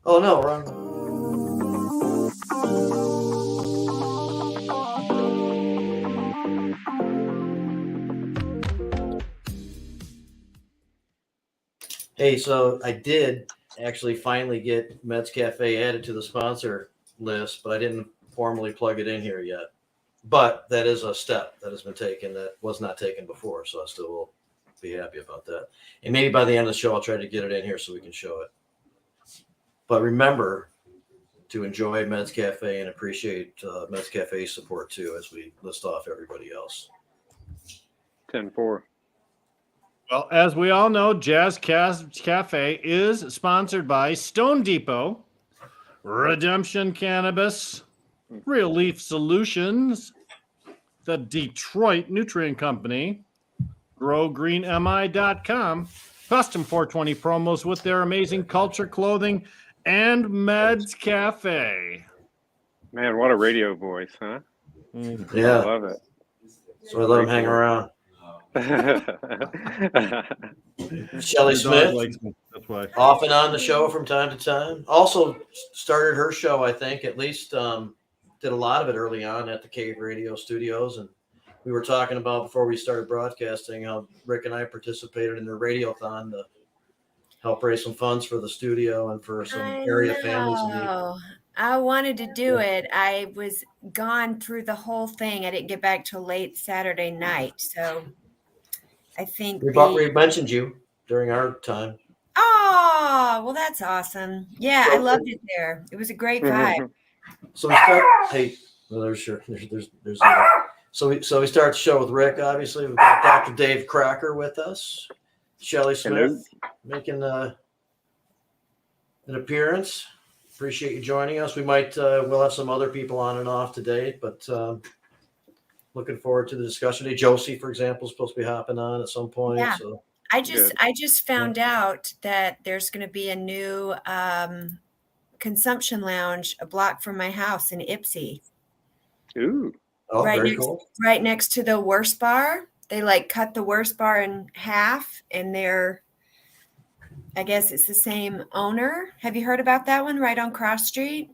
Oh no, wrong. Hey, so I did actually finally get Meds Cafe added to the sponsor list, but I didn't formally plug it in here yet. But that is a step that has been taken that was not taken before, so I still will be happy about that. And maybe by the end of the show, I'll try to get it in here so we can show it. But remember to enjoy Meds Cafe and appreciate Meds Cafe's support too, as we list off everybody else. 10-4. Well, as we all know, Jazz Cafe is sponsored by Stone Depot, Redemption Cannabis, Real Leaf Solutions, the Detroit Nutrient Company, GrowGreenMI.com, Custom 420 promos with their amazing culture clothing, and Meds Cafe. Man, what a radio voice, huh? Yeah. I love it. So I let him hang around. Shelly Smith, That's why. off and on the show from time to time. Also started her show, I think, at least did a lot of it early on at the Cave Radio Studios. And we were talking about before we started broadcasting how Rick and I participated in the radiothon to help raise some funds for the studio and for some area families in need. I wanted to do it. I was gone through the whole thing. I didn't get back till late Saturday night. So I think we mentioned you during our time. Oh, well, that's awesome. Yeah, I loved it there. It was a great vibe. So we start. Hey, well, there's so we start the show with Rick. Obviously, we've got Dr. Dave Crocker with us. Shelly Smith making an appearance. Appreciate you joining us. We might we'll have some other people on and off today, but looking forward to the discussion today. Josey, for example, is supposed to be hopping on at some point. Yeah. So I just found out that there's going to be a new consumption lounge a block from my house in Ypsi. Ooh. Oh, very cool. Right next to the Worst Bar. They cut the Worst Bar in half, and I guess it's the same owner. Have you heard about that one right on Cross Street?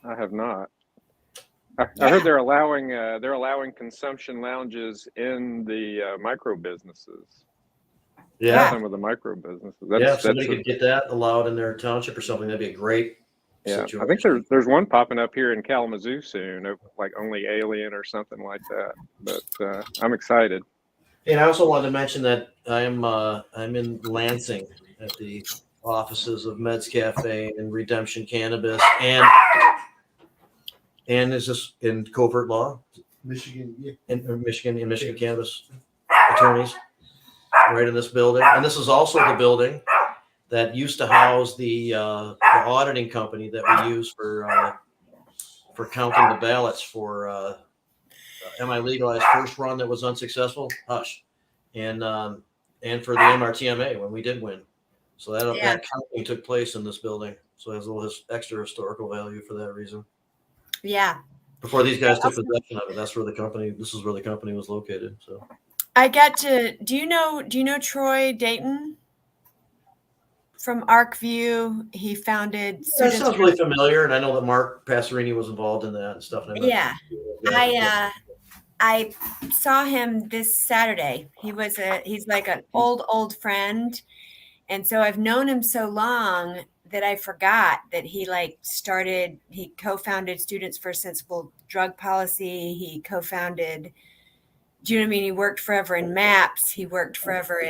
I have not. I heard they're allowing consumption lounges in the micro businesses. Yeah, some of the micro businesses. If somebody could get that allowed in their township or something, that'd be a great situation. I think there's one popping up here in Kalamazoo soon, like Only Alien or something like that. But I'm excited. And I also wanted to mention that I'm in Lansing at the offices of Meds Cafe and Redemption Cannabis and is this in Covert Law? Michigan, yeah. In Michigan Cannabis attorneys, right in this building. And this is also the building that used to house the auditing company that we use for counting the ballots for Am I Legalized first run that was unsuccessful? Hush. And for the MRTMA when we did win. So that counting took place in this building. So it has a little extra historical value for that reason. Yeah. Before these guys took possession of it, this is where the company was located. So I got to, do you know Troy Dayton from ArcView? He founded. That sounds really familiar. And I know that Mark Passerini was involved in that and stuff. And I saw him this Saturday. He's like an old friend. And so I've known him so long that I forgot that he co-founded Students for Sensible Drug Policy. He co-founded, do you know what I mean? He worked forever in MAPS. He worked forever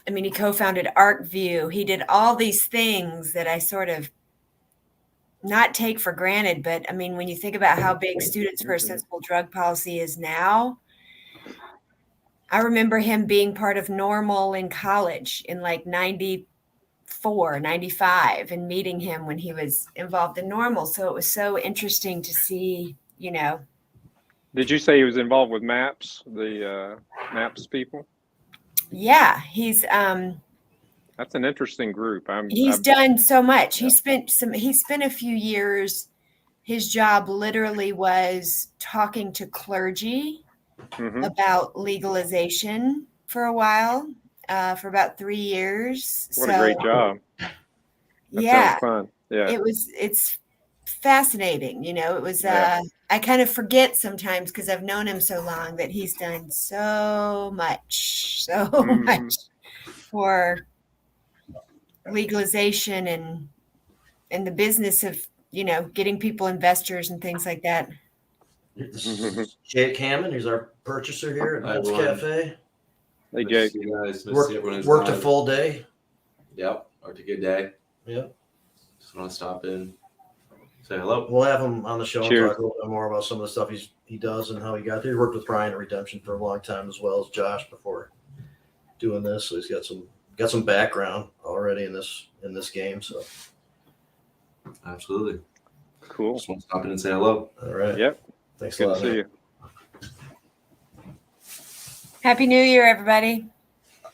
he co-founded ArcView. He did all these things that I sort of not take for granted. But I mean, when you think about how big Students for Sensible Drug Policy is now, I remember him being part of Normal in college in 94, 95 and meeting him when he was involved in Normal. So it was so interesting to see, Did you say he was involved with MAPS, the MAPS people? Yeah, he's that's an interesting group. He's done so much. He spent a few years. His job literally was talking to clergy about legalization for a while, for about 3 years. What a great job. That Yeah, sounds fun. Yeah. it's fascinating. It was, Yeah. I kind of forget sometimes because I've known him so long that he's done so much Mhm. for legalization and the business of, getting people investors and things like that. This is Jake Hammond. He's our purchaser here at Hi, Meds everyone. Cafe. Hey, Nice Jake. to see you guys. Nice to see Worked, everyone who's worked a on. full day. Yep, worked a good day. Yep. Just want to stop in, say hello. We'll have him on the show Cheers. and talk a little bit more about some of the stuff he does and how he got there. He worked with Brian at Redemption for a long time as well as Josh before doing this. So he's got some background already in this game. So Absolutely. Cool. Just want to stop in and say hello. all right. Yep. Thanks a Good to lot. see man. you. Happy New Year, everybody.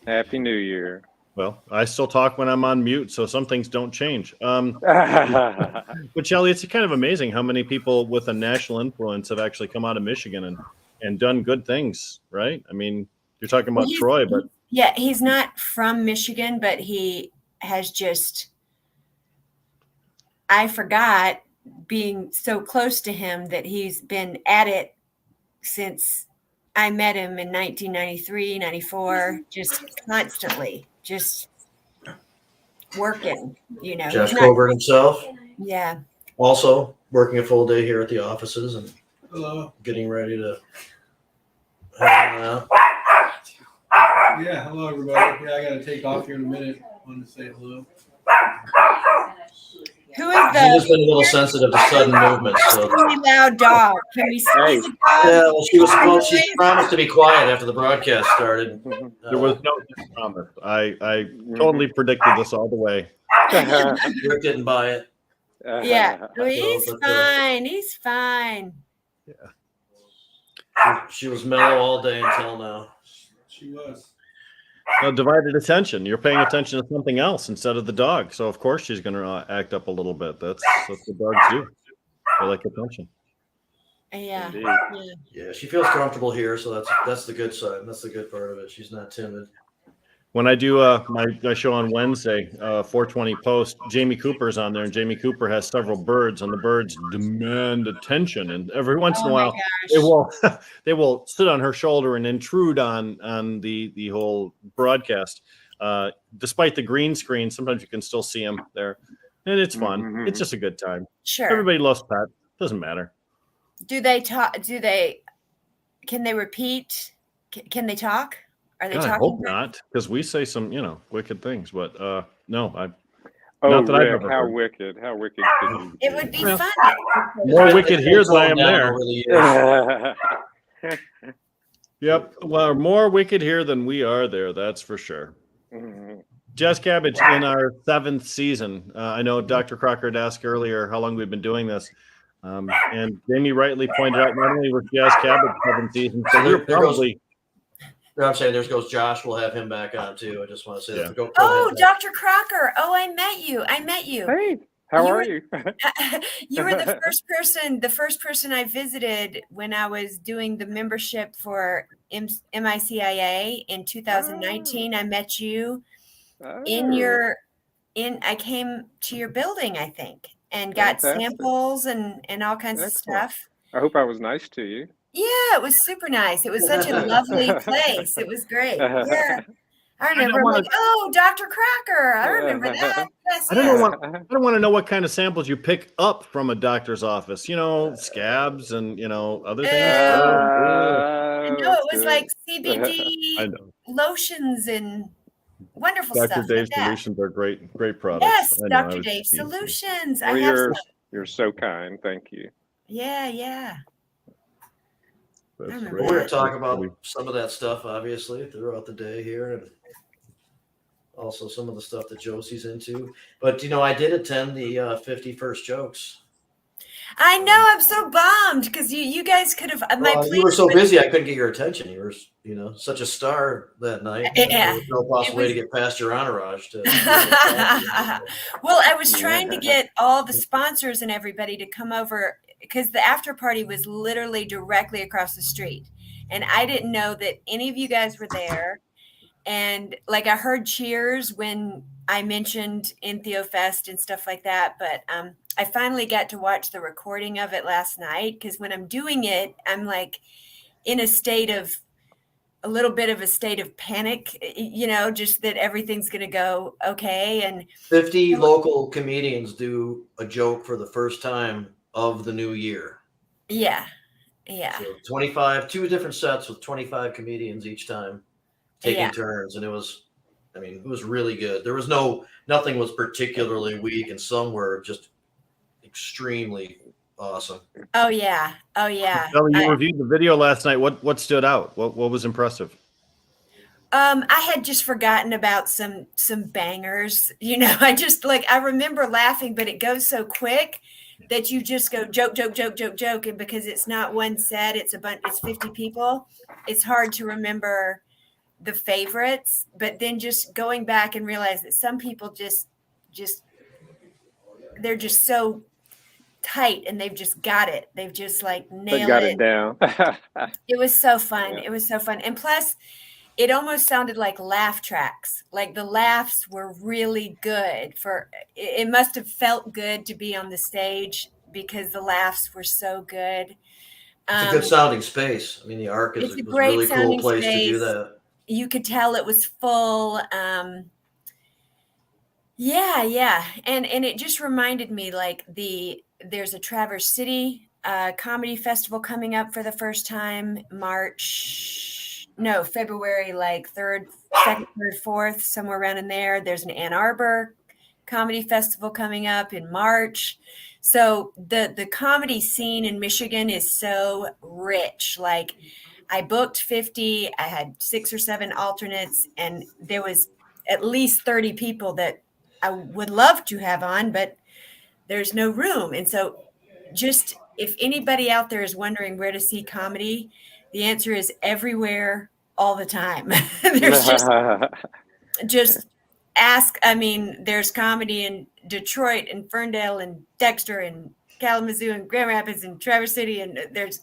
Happy New Year. Well, I still talk when I'm on mute, so some things don't change. But Shelley, it's kind of amazing how many people with a national influence have actually come out of Michigan and done good things, right? I mean, you're talking about Troy, but Yeah, he's not from Michigan, but he has I forgot being so close to him that he's been at it since I met him in 1993, 94, just constantly, just working, Josh He's not- Colbert himself, yeah. also working a full day here at the offices and Hello. getting ready to hang out. Yeah, hello everybody. Yeah, I gotta take off here in a minute. Wanted to say hello. Who is She's just been a little sensitive to sudden movements. So really loud dog? Can we see Hey. the dog? yeah, well, she promised to be quiet after the broadcast started. there was no promise. I totally predicted this all the way. Rick didn't buy it. Yeah, he's but, fine. He's fine. She was mellow all day until now. She was. No, divided attention. You're paying attention to something else instead of the dog. So of course she's going to act up a little bit. That's what dogs do. They like attention. Yeah. Indeed. Yeah. Yeah, she feels comfortable here, so that's the good side. That's the good part of it. She's not timid. When I do my show on Wednesday, 420 post, Jamie Cooper's on there, and Jamie Cooper has several birds, and the birds demand attention. And every once in a Oh my while, gosh. they will sit on her shoulder and intrude on the whole broadcast. Despite the green screen, sometimes you can still see them there, and it's fun. Mhm. It's just a good time. Sure. Everybody loves pets. Doesn't matter. Do they talk? Can they repeat? Can they talk? Are they God, I talking? hope not, because we say some wicked things. But no, Oh, Not that I've Rick, ever how heard. wicked. How wicked could you It would be Well, fun. more wicked here than I am Down there. over the years. be? Yep. Well, more wicked here than we are there. That's for sure. Mhm. Jess Cabbage in our 7th season. I know Dr. Crocker had asked earlier how long we've been doing this. And Jamie rightly pointed out not only was Jess Cabbage 7th season, so we're There goes- probably I'm saying there goes Josh. We'll have him back on too. I just want to say Yeah. that. Go Oh, ahead. Dr. Crocker. Oh, I met you. Hey, how You are were- you? You were the first person I visited when I was doing the membership for MICIA in 2019. I met you Oh, I came to your building, I think, and got Fantastic. samples and all kinds of Excellent. stuff. I hope I was nice to you. Yeah, it was super nice. It was such a lovely place. It was great. Yeah. I remember, I'm wanna- like, oh, Dr. Crocker. I remember that. Yes, I don't know yes. what I don't want to know what kind of samples you pick up from a doctor's office. Scabs and other things. No, it That's was good. like I CBD know. lotions and wonderful Dr. stuff. Dave's like that. Solutions are great products. Yes, I know, I Dr. was Dave teasing. Solutions. Well, I have some. you're so kind. Thank you. Yeah. That's remember great. We're going to talk about some of that stuff, obviously, throughout the day here, and also some of the stuff that Josey's into. But I did attend the 51st Jokes. I know. I'm so bummed because you guys could have. You were so busy, I couldn't get your attention. You were, such a star that night. Yeah. There was no possible way was- to get past your entourage. Well, I was trying to get all the sponsors and everybody to come over because the after party was literally directly across the street. And I didn't know that any of you guys were there. And I heard cheers when I mentioned in TheoFest and stuff like that, but I finally got to watch the recording of it last night, because when I'm doing it, I'm like in a little bit of a state of panic, just that everything's going to go okay. And 50 local comedians do a joke for the first time of the new year. yeah. So 25, 2 different sets with 25 comedians each time taking turns. And it was really good. There was nothing was particularly weak, and some were just extremely awesome. Oh yeah. Kelly, you reviewed the video last night. What stood out? What was impressive? I had just forgotten about some bangers. I remember laughing, but it goes so quick that you just go joke, and because it's not one set, it's 50 people. It's hard to remember the favorites, but then just going back and realize that some people just they're just so tight, and they've just got it. They've just like nailed it. They got it down. It was so fun. Yeah. It was so fun. And plus, it almost sounded like laugh tracks. Like the laughs were really good. It must have felt good to be on the stage because the laughs were so good. It's a good sounding space. I mean, the Ark was a really cool place to do that. You could tell it was full. Yeah. And it just reminded me, like, there's a Traverse City comedy festival coming up for the first time, February, like 3rd, 2nd, 3rd, 4th, somewhere around in there. There's an Ann Arbor comedy festival coming up in March. So the comedy scene in Michigan is so rich. Like, I booked 50, I had 6 or 7 alternates, and there was at least 30 people that I would love to have on, but there's no room. And so just if anybody out there is wondering where to see comedy, the answer is everywhere, all the time. There's just ask. I mean, there's comedy in Detroit and Ferndale and Dexter and Kalamazoo and Grand Rapids and Traverse City, and there's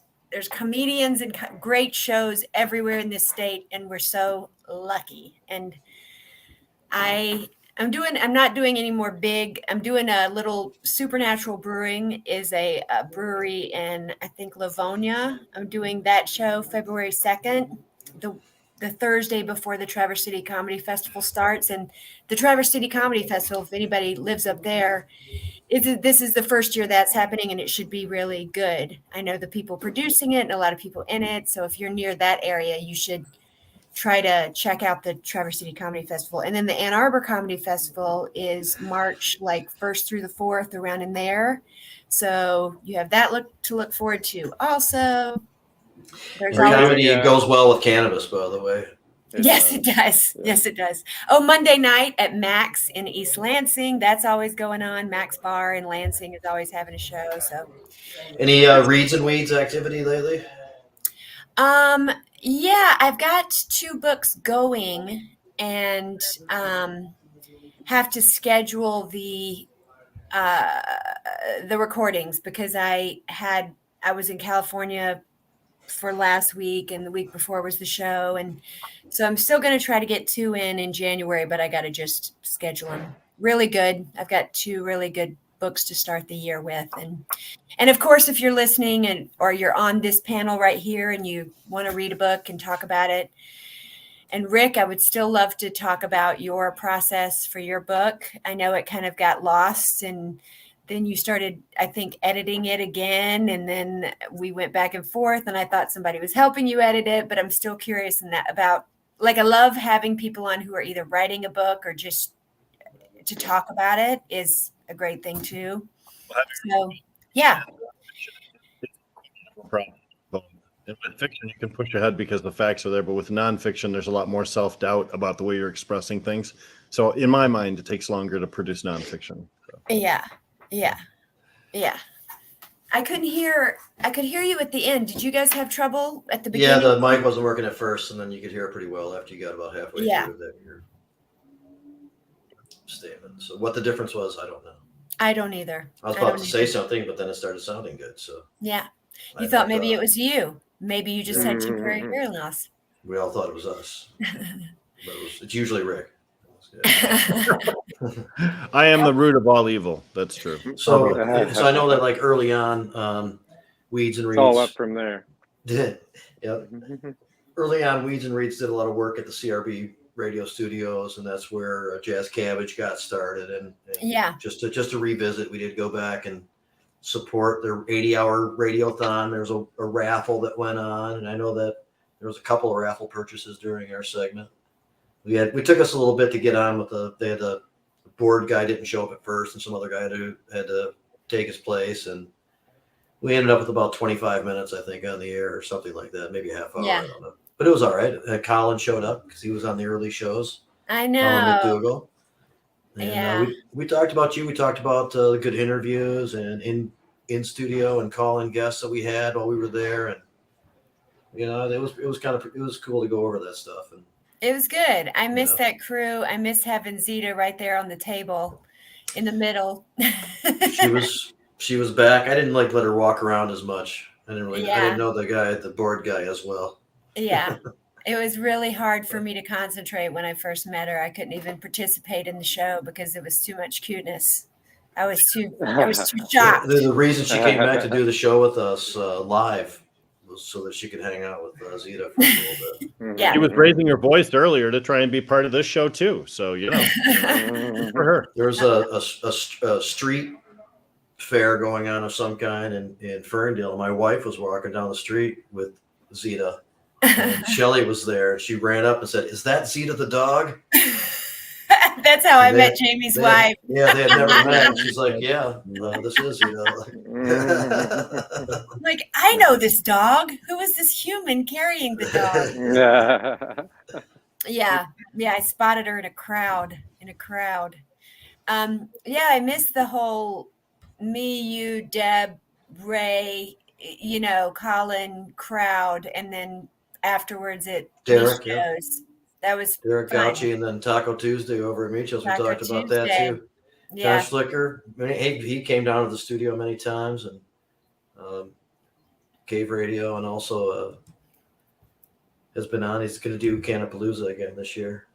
comedians and great shows everywhere in this state, and we're so lucky. And I'm not doing any more big. I'm doing a little Supernatural Brewing is a brewery in, I think, Livonia. I'm doing that show February 2nd, the Thursday before the Traverse City Comedy Festival starts. And the Traverse City Comedy Festival, if anybody lives up there, this is the first year that's happening, and it should be really good. I know the people producing it and a lot of people in it. So if you're near that area, you should try to check out the Traverse City Comedy Festival. And then the Ann Arbor Comedy Festival is March, like 1st through the 4th, around in there. So you have that to look forward to. Also, there's comedy goes well with cannabis, by the way. Yes, it does. Yeah. Yes, it does. Oh, Monday night at Max in East Lansing. That's always going on. Max Bar in Lansing is always having a show. So, any Reads and Weeds activity lately? Yeah, I've got 2 books going, and have to schedule the recordings because I was in California for last week, and the week before was the show, and so I'm still going to try to get 2 in January, but I got to just schedule them. Really good. I've got 2 really good books to start the year with, and of course, if you're listening or you're on this panel right here and you want to read a book and talk about it, and Rick, I would still love to talk about your process for your book. I know it kind of got lost, and then you started, I think, editing it again, and then we went back and forth, and I thought somebody was helping you edit it, but I'm still curious about, like, I love having people on who are either writing a book or just to talk about it is a great thing too. So, yeah. And with fiction, you can push ahead because the facts are there, but with nonfiction, there's a lot more self-doubt about the way you're expressing things. So in my mind, it takes longer to produce nonfiction. So. Yeah. I could hear you at the end. Did you guys have trouble at the beginning? Yeah, the mic wasn't working at first, and then you could hear it pretty well after you got about halfway through your statement. So what the difference was, I don't know. I don't either. I was about to say something, but then it started sounding good. So yeah, you thought maybe it was you. Maybe you just had temporary hearing loss. We all thought it was us, but it's usually Rick. I am the root of all evil. That's true. So I know that like early on, Weeds and It's all up Reeds from there. did. Yep. Early on, Weeds and Reeds did a lot of work at the CRB radio studios, and that's where Jazz Cabbage got started. And Yeah. just to revisit, we did go back and support their 80-hour radiothon. There's a raffle that went on, and I know that there was a couple of raffle purchases during our segment. We took us a little bit to get on with the board guy didn't show up at first, and some other guy had to take his place, and we ended up with about 25 minutes, I think, on the air or something like that, maybe a half hour. Yeah. I don't know, but it was all right. Colin showed up because he was on the early shows. I Colin know. McDougal. And Yeah. we talked about you. We talked about the good interviews and in studio and call-in guests that we had while we were there, and it was cool to go over that stuff. And It was good. I miss Yeah. that crew. I miss having Zeta right there on the table in the middle. she was back. I didn't let her walk around as much. I Yeah. didn't know the board guy as well. Yeah. It was really hard for me to concentrate when I first met her. I couldn't even participate in the show because it was too much cuteness. I was too shocked. The reason she came back to do the show with us live was so that she could hang out with Zeta for a little bit. Yeah. She was raising her voice earlier to try and be part of this show too. So for her. There's a street fair going on of some kind in Ferndale. My wife was walking down the street with Zeta, and Shelly was there, and she ran up and said, "Is that Zeta the dog?" That's how I met Jamie's wife. They had never met. And she's like, "Yeah, this is Zeta." Like, I know this dog. Who is this human carrying the dog? Yeah. I spotted her in a crowd. I missed the whole me, you, Deb, Ray, Colin crowd, and then afterwards at Derek, shows. That was Derek fun. Gauci, and then Taco Tuesday over at Mitchell's. We Taco talked about that Tuesday. too. Yeah. Josh Flicker, he came down to the studio many times, and Cave Radio, and also has been on. He's going to do Cannapalooza again this year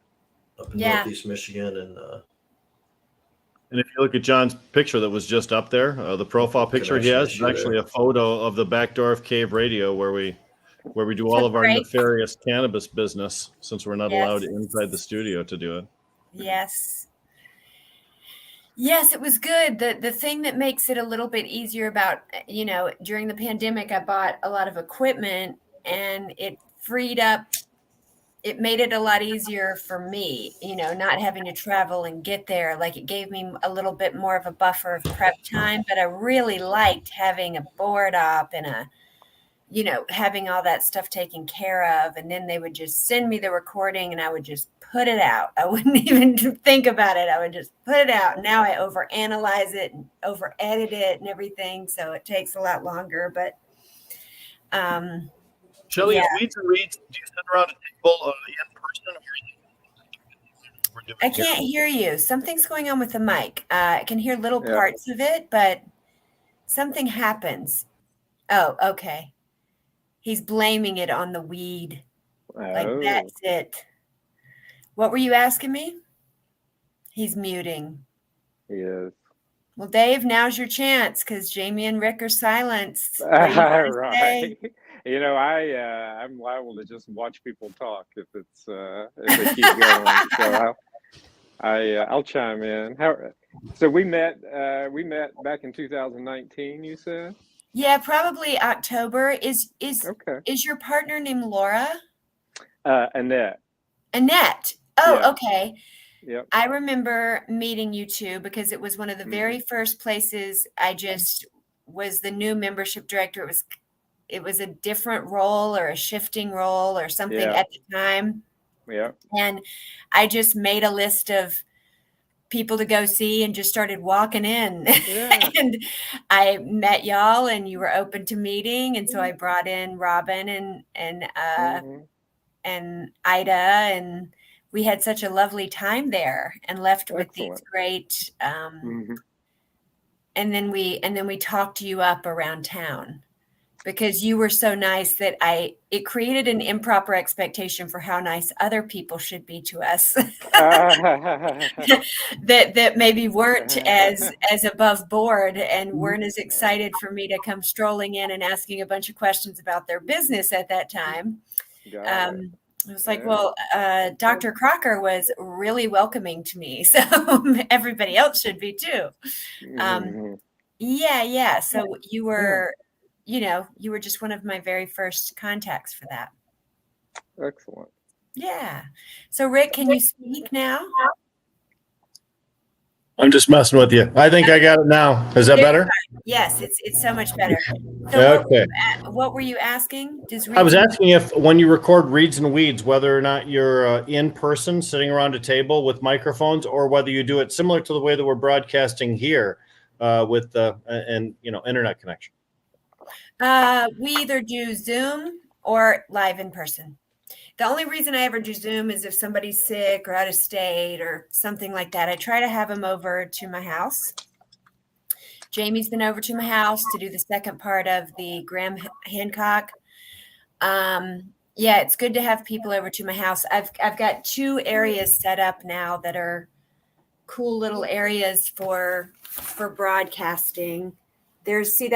up in Northeast Michigan. And if you look at John's picture that was just up there, the profile picture he has is actually a photo of the back door of Cave Radio where we do all of our nefarious cannabis business, since we're not allowed inside the studio to do it. Yes, it was good. The thing that makes it a little bit easier about, during the pandemic, I bought a lot of equipment, and it made it a lot easier for me, not having to travel and get there. Like, it gave me a little bit more of a buffer of prep time, but I really liked having a board up and having all that stuff taken care of. And then they would just send me the recording and I would just put it out. I wouldn't even think about it. I would just put it out. Now I overanalyze it and over edit it and everything. So it takes a lot longer, but, Shelly, is Weeds and Reeds, do you sit around a table in person? I can't hear you. Something's going on with the mic. I can hear little parts of it, but something happens. Oh, okay. He's blaming it on the weed. Like, that's it. What were you asking me? He's muting. He is. Well, Dave, now's your chance because Jamie and Rick are silenced. Right. I'm liable to just watch people talk if they keep going. So I'll chime in. So we met back in 2019. You said? Yeah, probably October. Is your partner named Laura? Annette. Annette. Oh, Yeah. okay. Yep. I remember meeting you two because it was one of the very first places I just was the new membership director. It was a different role or a shifting role or something at the time. Yeah. And I just made a list of people to go see and just started walking in. Yeah. And I met y'all and you were open to meeting. And so I brought in Robin and Ida, and we had such a lovely time there and left with these great, and then we talked you up around town. because you were so nice that it created an improper expectation for how nice other people should be to us that maybe weren't as above board and weren't as excited for me to come strolling in and asking a bunch of questions about their business at that time. Got it. It was like, Yeah. well, Dr. Crocker was really welcoming to me, so everybody else should be too. Mhm. Yeah. So you were, you were just one of my very first contacts for that. Excellent. Yeah. So Rick, can you speak now? I'm just messing with you. I think I got it now. Is that better? Yes, it's so much better. So Okay. what were you asking? I was asking if when you record Reads and Weeds, whether or not you're in person sitting around a table with microphones, or whether you do it similar to the way that we're broadcasting here with internet connection. We either do Zoom or live in person. The only reason I ever do Zoom is if somebody's sick or out of state or something like that. I try to have them over to my house. Jamie's been over to my house to do the second part of the Graham Hancock. Yeah, it's good to have people over to my house. I've got 2 areas set up now that are cool little areas for broadcasting. See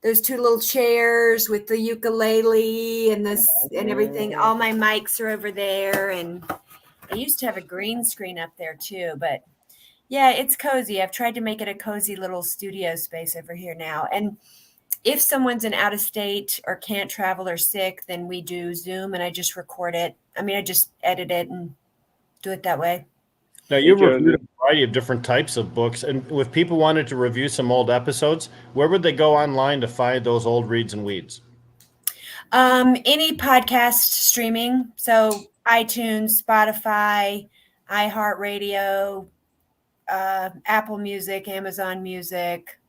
those 2 little chairs with the ukulele and and everything. All my mics are over there, and I used to have a green screen up there too, but yeah, it's cozy. I've tried to make it a cozy little studio space over here now. And if someone's in out of state or can't travel or sick, then we do Zoom and I just record it. I just edit it and do it that way. Now, you've reviewed a variety of different types of books, and if people wanted to review some old episodes, where would they go online to find those old Reads and Weeds? Any podcast streaming, so iTunes, Spotify, iHeartRadio, Apple Music, Amazon Music,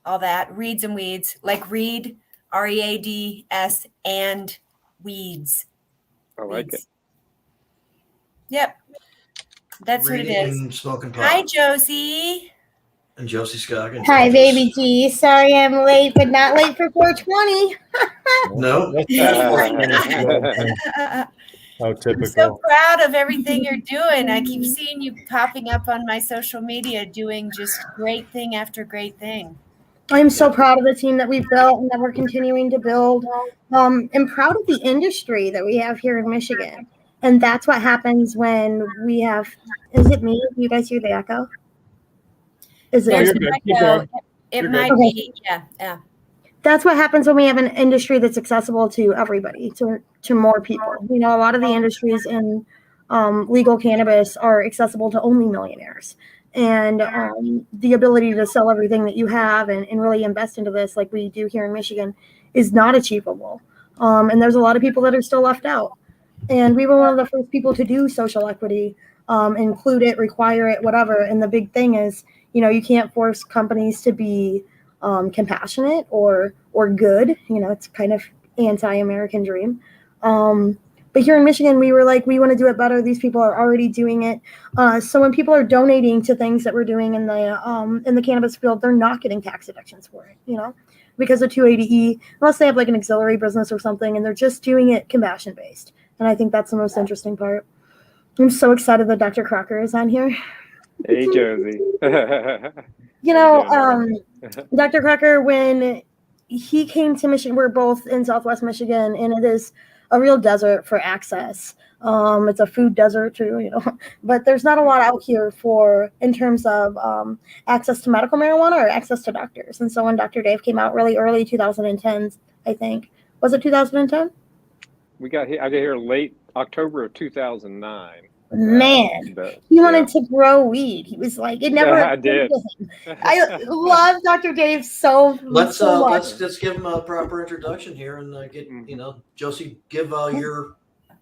all that. Reads and Weeds, like read, READS, and weeds. I like it. Yep. That's what it is. Reading, smoking pot. Hi, Josey. And Josey Scoggin. Hi, baby G. Sorry I'm late, but not late for 420. No. How typical. I'm so proud of everything you're doing. I keep seeing you popping up on my social media doing just great thing after great thing. I'm so proud of the team that we've built and that we're continuing to build. I'm proud of the industry that we have here in Michigan. And that's what happens when we have, is it me? Do you guys hear the echo? Is it? You're good. Keep going. It You're might good. be, yeah. That's what happens when we have an industry that's accessible to everybody, to more people. A lot of the industries in legal cannabis are accessible to only millionaires. And the ability to sell everything that you have and really invest into this like we do here in Michigan is not achievable. And there's a lot of people that are still left out. And we were one of the first people to do social equity, include it, require it, whatever. And the big thing is, you can't force companies to be compassionate or good. It's kind of anti-American dream. But here in Michigan, we were like, we want to do it better. These people are already doing it. So when people are donating to things that we're doing in the cannabis field, they're not getting tax deductions for it, because of 280E, unless they have like an auxiliary business or something, and they're just doing it compassion based. And I think that's the most interesting part. I'm so excited that Dr. Crocker is on here. Hey, Josey. Dr. Crocker, when he came to Michigan, we're both in Southwest Michigan, and it is a real desert for access. It's a food desert too, but there's not a lot out here in terms of access to medical marijuana or access to doctors. And so when Dr. Dave came out really early 2010, I think, was it 2010? I got here late October of 2009. Man, he wanted to grow weed. He was like, it never. Yeah, I did. I love Dr. Dave so Let's much. just give him a proper introduction here and get Josey, give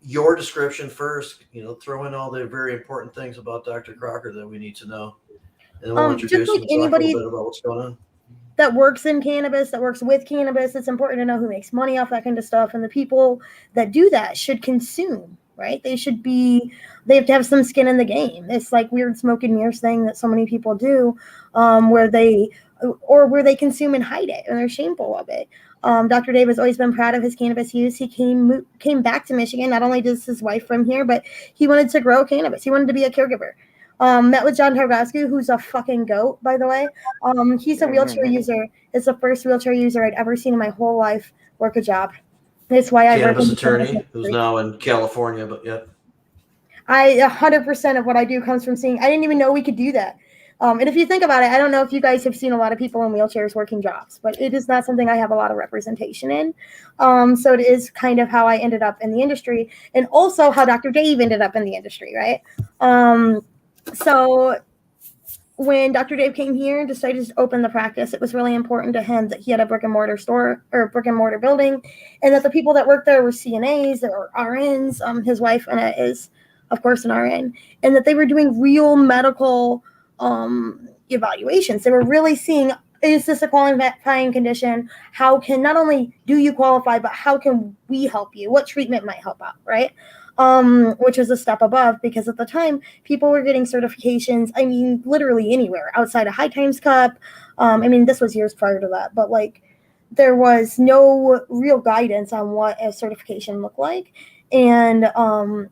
your description first. Throw in all the very important things about Dr. Crocker that we need to know, and we'll introduce just like him and talk a anybody little bit about what's going on. That works in cannabis, that works with cannabis. It's important to know who makes money off that kind of stuff, and the people that do that should consume. Right? They have to have some skin in the game. It's like weird smoke and mirrors thing that so many people do, where they or where they consume and hide it, and they're shameful of it. Dr. Dave has always been proud of his cannabis use. He came back to Michigan. Not only does his wife from here, but he wanted to grow cannabis. He wanted to be a caregiver. Met with John Targosky, who's a fucking goat, by the way. He's a wheelchair user. It's the first wheelchair user I'd ever seen in my whole life work a job. That's why Cannabis attorney who's now in California, but yeah. 100% of what I do comes from seeing. I didn't even know we could do that. And if you think about it, I don't know if you guys have seen a lot of people in wheelchairs working jobs, but it is not something I have a lot of representation in. So it is kind of how I ended up in the industry, and also how Dr. Dave ended up in the industry, right? So when Dr. Dave came here and decided to open the practice, it was really important to him that he had a brick and mortar store or brick and mortar building, and that the people that worked there were CNAs or RNs. His wife Anna is, of course, an RN, and that they were doing real medical evaluations. They were really seeing, is this a qualifying condition? How can, not only do you qualify, but how can we help you? What treatment might help out, right? Which was a step above, because at the time people were getting certifications. I mean, literally anywhere outside of High Times Cup. I mean, this was years prior to that, but like there was no real guidance on what a certification looked like. And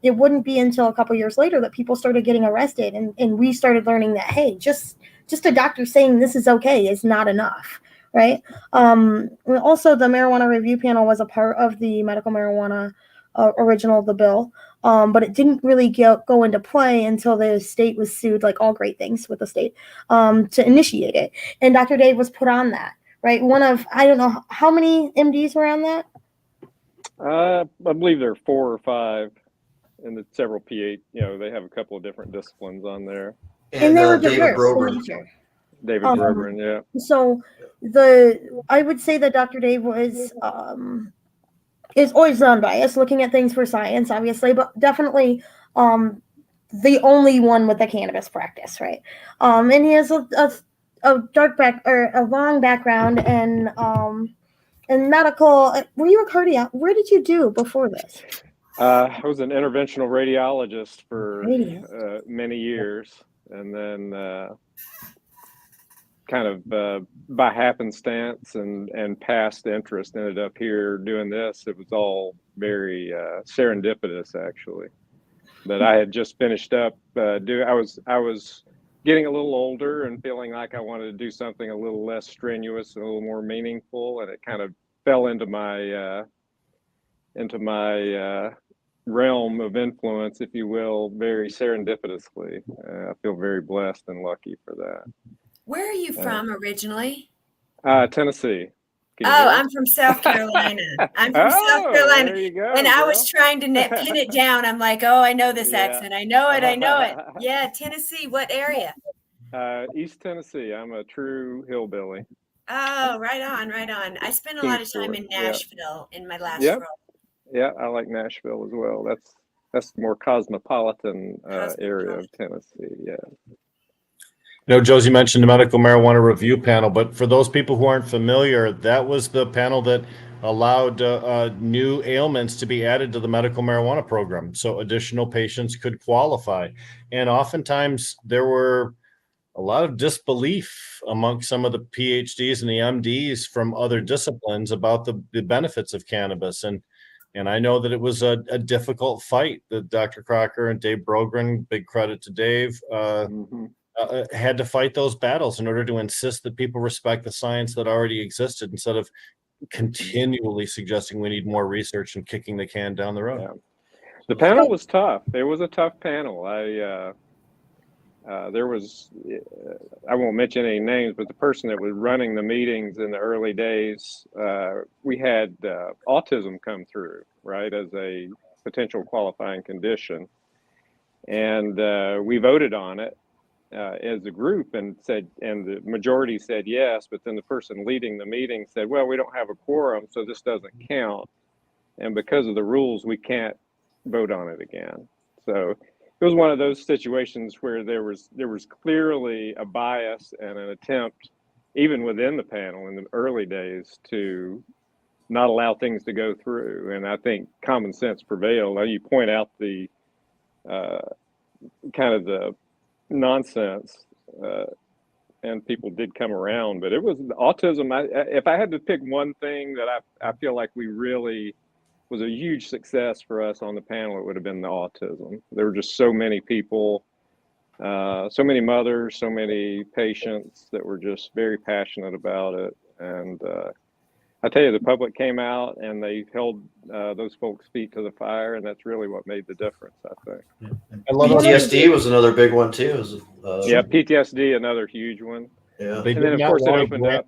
it wouldn't be until a couple years later that people started getting arrested, and we started learning that, hey, just a doctor saying this is okay is not enough, right? Also, the marijuana review panel was a part of the medical marijuana original of the bill, but it didn't really go into play until the state was sued, like all great things with the state, to initiate it. And Dr. Dave was put on that, right? One of, I don't know how many MDs were on that. I believe there are 4 or 5, and the several PH. You know, they have a couple of different disciplines on there. And they were David diverse in Brober. nature. David Brober, yeah. So I would say that Dr. Dave was is always unbiased, looking at things for science, obviously, but definitely the only one with a cannabis practice, right? And he has a long background in medical. Were you a cardiac? Where did you do before this? I was an interventional radiologist for many years, and then kind of by happenstance and past interest ended up here doing this. It was all very serendipitous, actually. But I had just finished up I was getting a little older and feeling like I wanted to do something a little less strenuous and a little more meaningful, and it kind of fell into my realm of influence, if you will, very serendipitously. I feel very blessed and lucky for that. Where are you from originally? Tennessee. I'm from South Carolina. I'm from South Carolina. There you go, and I was trying to pin it down. I'm like, oh, I know this accent. I know it. Yeah, Tennessee. What area? East Tennessee. I'm a true hillbilly. Oh, right on. I spent a lot of time in Nashville in my last role. Yeah, I like Nashville as well. That's the more cosmopolitan area of Tennessee. Yeah. You know, Josey mentioned the medical marijuana review panel, but for those people who aren't familiar, that was the panel that allowed new ailments to be added to the medical marijuana program, so additional patients could qualify. And oftentimes there were a lot of disbelief among some of the PhDs and the MDs from other disciplines about the benefits of cannabis. And I know that it was a difficult fight that Dr. Crocker and Dave Brogren, big credit to Dave, had to fight those battles in order to insist that people respect the science that already existed, instead of continually suggesting we need more research and kicking the can down the road. Yeah. The panel was tough. It was a tough panel. There was, I won't mention any names, but the person that was running the meetings in the early days, we had autism come through, right, as a potential qualifying condition. And we voted on it as a group and the majority said yes, but then the person leading the meeting said, well, we don't have a quorum, so this doesn't count. And because of the rules, we can't vote on it again. So it was one of those situations where there was clearly a bias and an attempt, even within the panel in the early days, to not allow things to go through. And I think common sense prevailed. Now you point out the kind of the nonsense and people did come around, but it was autism. If I had to pick one thing that I feel like we really was a huge success for us on the panel, it would have been the autism. There were just so many people, so many mothers, so many patients that were just very passionate about it. And I tell you, the public came out and they held those folks' feet to the fire, and that's really what made the difference, I think. I love how PTSD was another big one too. Yeah, PTSD, another huge one. Yeah. they And then, did of not course, it want to opened grant up.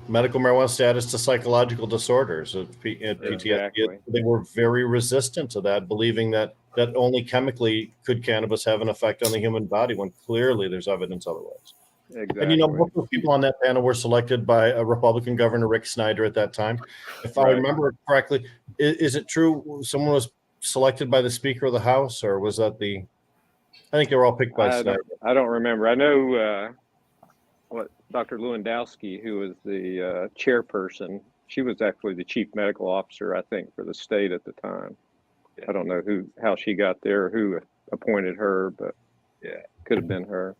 medical marijuana status to psychological disorders of PTSD. Exactly. They were very resistant to that, believing that only chemically could cannabis have an effect on the human body, when clearly there's evidence otherwise. Exactly. And both of the people on that panel were selected by a Republican governor, Rick Snyder, at that time. If I remember correctly, is it true someone was selected by the Speaker of the House, or was that I think they were all picked by Snyder. I don't remember. I know what Dr. Lewandowski, who was the chairperson, she was actually the chief medical officer, I think, for the state at the time. I don't know how she got there, or who appointed her, but yeah, could have been her.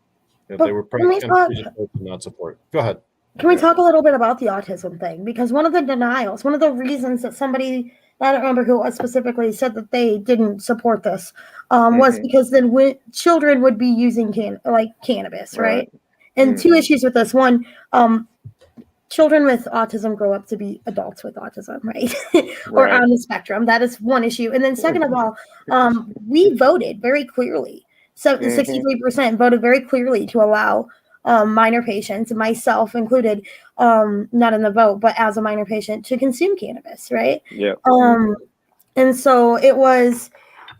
Yeah, But they were can we probably not support. Go ahead. Can we talk a little bit about the autism thing? Because one of the denials, one of the reasons that somebody, I don't remember who it was specifically, said that they didn't support this was because then children would be using cannabis, right? And two issues with this. One, children with autism grow up to be adults with autism, right? Or on the spectrum. That is one issue. And then second of all, we voted very clearly. So 63% voted very clearly to allow minor patients, myself included, not in the vote, but as a minor patient, to consume cannabis, right? Yeah. And so it was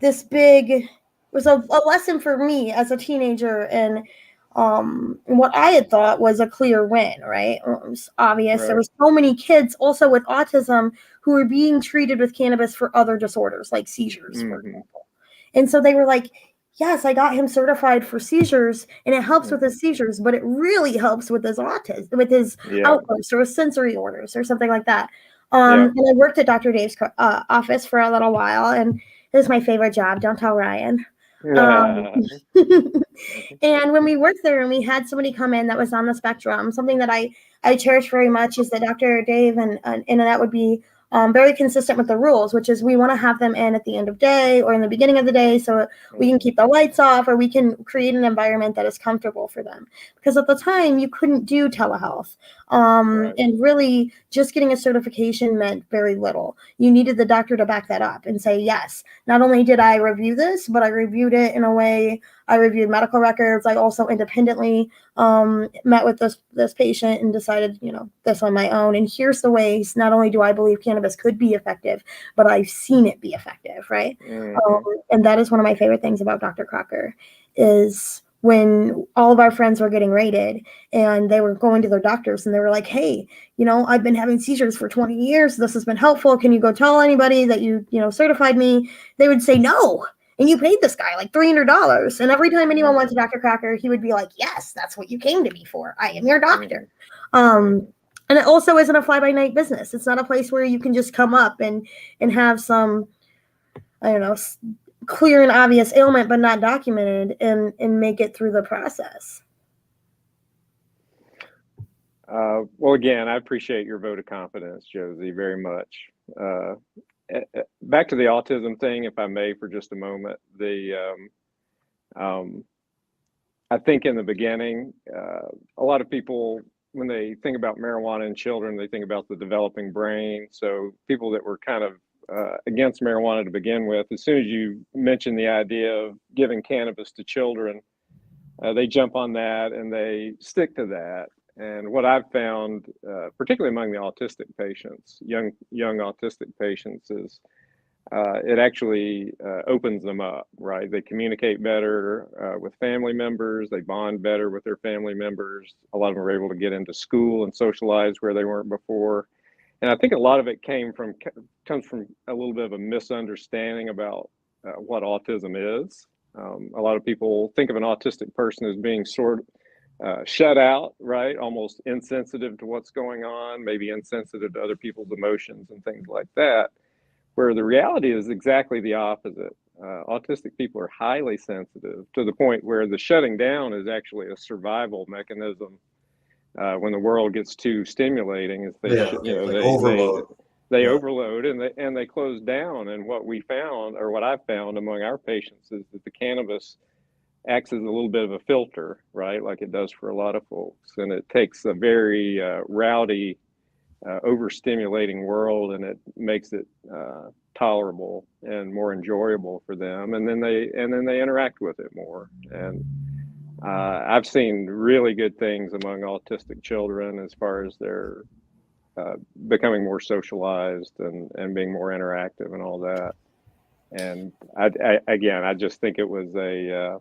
this big, was a lesson for me as a teenager, and what I had thought was a clear win, right? It was obvious. There were so many kids also with autism who were being treated with cannabis for other disorders, like seizures, for example. And so they were like, yes, I got him certified for seizures, and it helps with his seizures, but it really helps with his autism, with his outbursts or sensory orders or something like that. And I worked at Dr. Dave's office for a little while, and it was my favorite job. Don't tell Ryan. And when we worked there and we had somebody come in that was on the spectrum, something that I cherish very much is that Dr. Dave and that would be very consistent with the rules, which is we want to have them in at the end of day or in the beginning of the day so we can keep the lights off, or we can create an environment that is comfortable for them. Because at the time you couldn't do telehealth. And really just getting a certification meant very little. You needed the doctor to back that up and say, yes, not only did I review this, but I reviewed it in a way, I reviewed medical records. I also independently met with this patient and decided, this on my own. And here's the ways, not only do I believe cannabis could be effective, but I've seen it be effective, right? And that is one of my favorite things about Dr. Crocker is when all of our friends were getting rated and they were going to their doctors and they were like, hey, I've been having seizures for 20 years. This has been helpful. Can you go tell anybody that you certified me? They would say no. And you paid this guy like $300. And every time anyone went to Dr. Crocker, he would be like, yes, that's what you came to me for. I am your doctor. And it also isn't a fly-by-night business. It's not a place where you can just come up and have some, I don't know, clear and obvious ailment but not documented and make it through the process. Well, again, I appreciate your vote of confidence, Josey, very much. Back to the autism thing, if I may, for just a moment. I think in the beginning, a lot of people, when they think about marijuana in children, they think about the developing brain. So people that were kind of against marijuana to begin with, as soon as you mention the idea of giving cannabis to children, they jump on that and they stick to that. And what I've found, particularly among the autistic patients, young autistic patients, is it actually opens them up, right? They communicate better with family members. They bond better with their family members. A lot of them are able to get into school and socialize where they weren't before. And I think a lot of it comes from a little bit of a misunderstanding about what autism is. A lot of people think of an autistic person as being sort of shut out, right? Almost insensitive to what's going on, maybe insensitive to other people's emotions and things like that, where the reality is exactly the opposite. Autistic people are highly sensitive to the point where the shutting down is actually a survival mechanism when the world gets too stimulating, is they Yeah, you know like overload. they Yeah. overload and they close down. And what we found, or what I found among our patients, is that the cannabis acts as a little bit of a filter, right? Like it does for a lot of folks. And it takes a very rowdy, overstimulating world, and it makes it tolerable and more enjoyable for them. And then they interact with it more. And I've seen really good things among autistic children as far as their becoming more socialized and being more interactive and all that. And I just think it was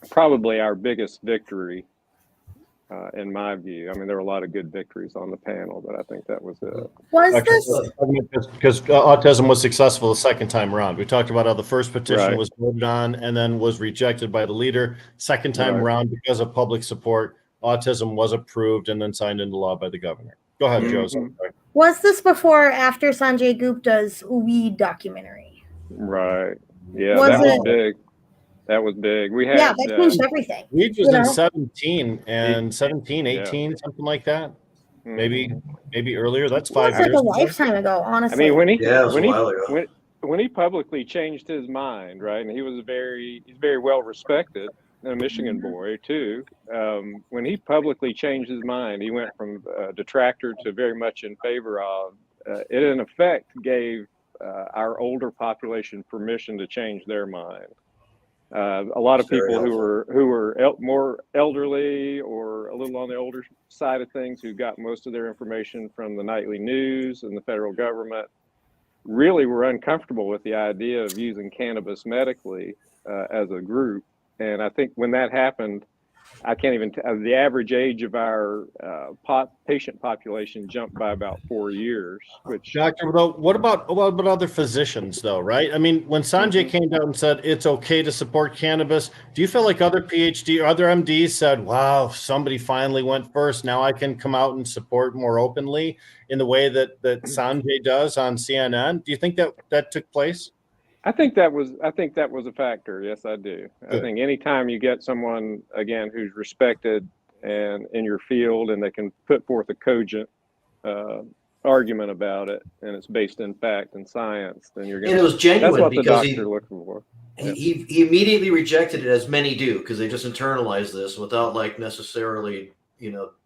probably our biggest victory, in my view. I mean, there were a lot of good victories on the panel, but I think that was it. Was this? Because autism was successful the second time around. We talked about how the first petition Right. was voted on and then was rejected by the leader. Second time Right. around, because of public support, autism was approved and then signed into law by the governor. Go ahead, Josey. Was this before or after Sanjay Gupta's weed documentary? Right. Yeah, Was that was it? big. That was big. We had Yeah, that changed everything. Weed was You in know? 17 and 17, 18, something like that. Maybe earlier. That's It 5 was like years a ago. lifetime ago, I honestly. mean, when Yeah, it was a while ago. when he publicly changed his mind, right, and he's very well respected, a Michigan boy too. When he publicly changed his mind, he went from detractor to very much in favor of. It in effect gave our older population permission to change their mind. A lot of It's very people helpful. who were more elderly or a little on the older side of things, who got most of their information from the nightly news and the federal government, really were uncomfortable with the idea of using cannabis medically as a group. And I think when that happened, I can't even the average age of our patient population jumped by about 4 years. Which, Doctor, what about other physicians, though, right? I mean, when Sanjay came down and said it's okay to support cannabis, do you feel like other PhD or other MDs said, wow, somebody finally went first, now I can come out and support more openly in the way that Sanjay does on CNN? Do you think that took place? I think that was a factor. Yes, I do. Good. I think anytime you get someone, again, who's respected and in your field, and they can put forth a cogent argument about it, and it's based in fact and science, then you're going to. And it was genuine That's what the because doctor looking for. Yeah. he immediately rejected it, as many do, because they just internalize this without like necessarily,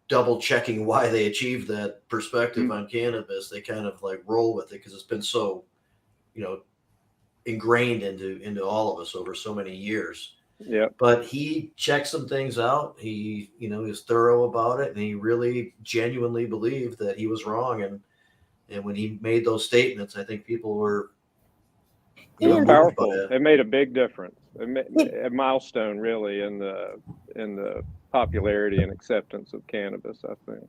double checking why they achieved that perspective on cannabis. They kind of like roll with it because it's been so, ingrained into all of us over so many years. Yeah. But he checked some things out. He, is thorough about it, and he really genuinely believed that he was wrong. And when he made those statements, I think people were It was And- powerful. It made a big difference. A milestone, really, in the popularity and acceptance of cannabis, I think.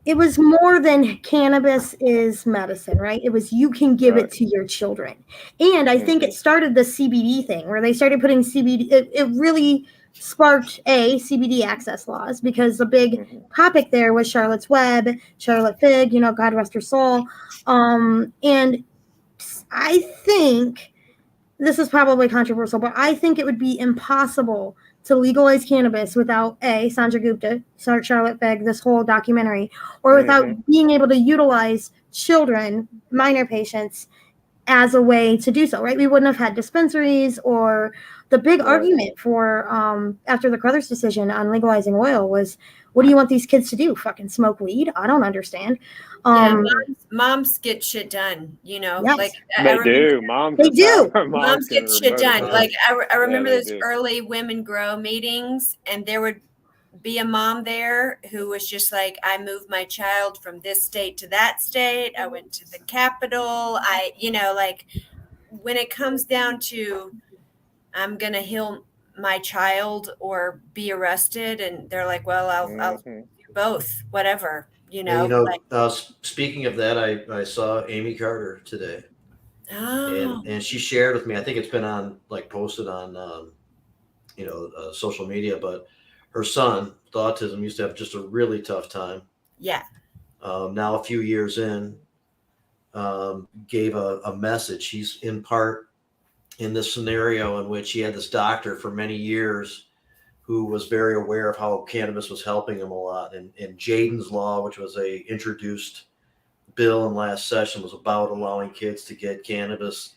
It was more than cannabis is medicine, right? It was you can give it to your children. And I think it started the CBD thing where they started putting CBD. It really sparked CBD access laws, because the big topic there was Charlotte's Web, Charlotte Fig, God rest her soul. And I think this is probably controversial, but I think it would be impossible to legalize cannabis without Sanjay Gupta, Charlotte Fig, this whole documentary, or without being able to utilize children, minor patients, as a way to do so, right? We wouldn't have had dispensaries, or the big argument for after the Crothers decision on legalizing oil was, what do you want these kids to do? Fucking smoke weed? I don't understand. Moms get shit done, Yes. like They do. Moms get shit done. Like I remember they those do. early Women Grow meetings, and there would be a mom there who was just like, I moved my child from this state to that state. I went to the Capitol. Like when it comes down to, I'm going to heal my child or be arrested, and they're like, well, I'll do both, whatever, speaking of that, I saw Amy Carter today. Oh. And she shared with me, I think it's been posted on, social media, but her son with autism used to have just a really tough time. Yeah. Now a few years in, gave a message. He's in part in this scenario in which he had this doctor for many years who was very aware of how cannabis was helping him a lot. And Jaden's Law, which was a introduced bill in last session, was about allowing kids to get cannabis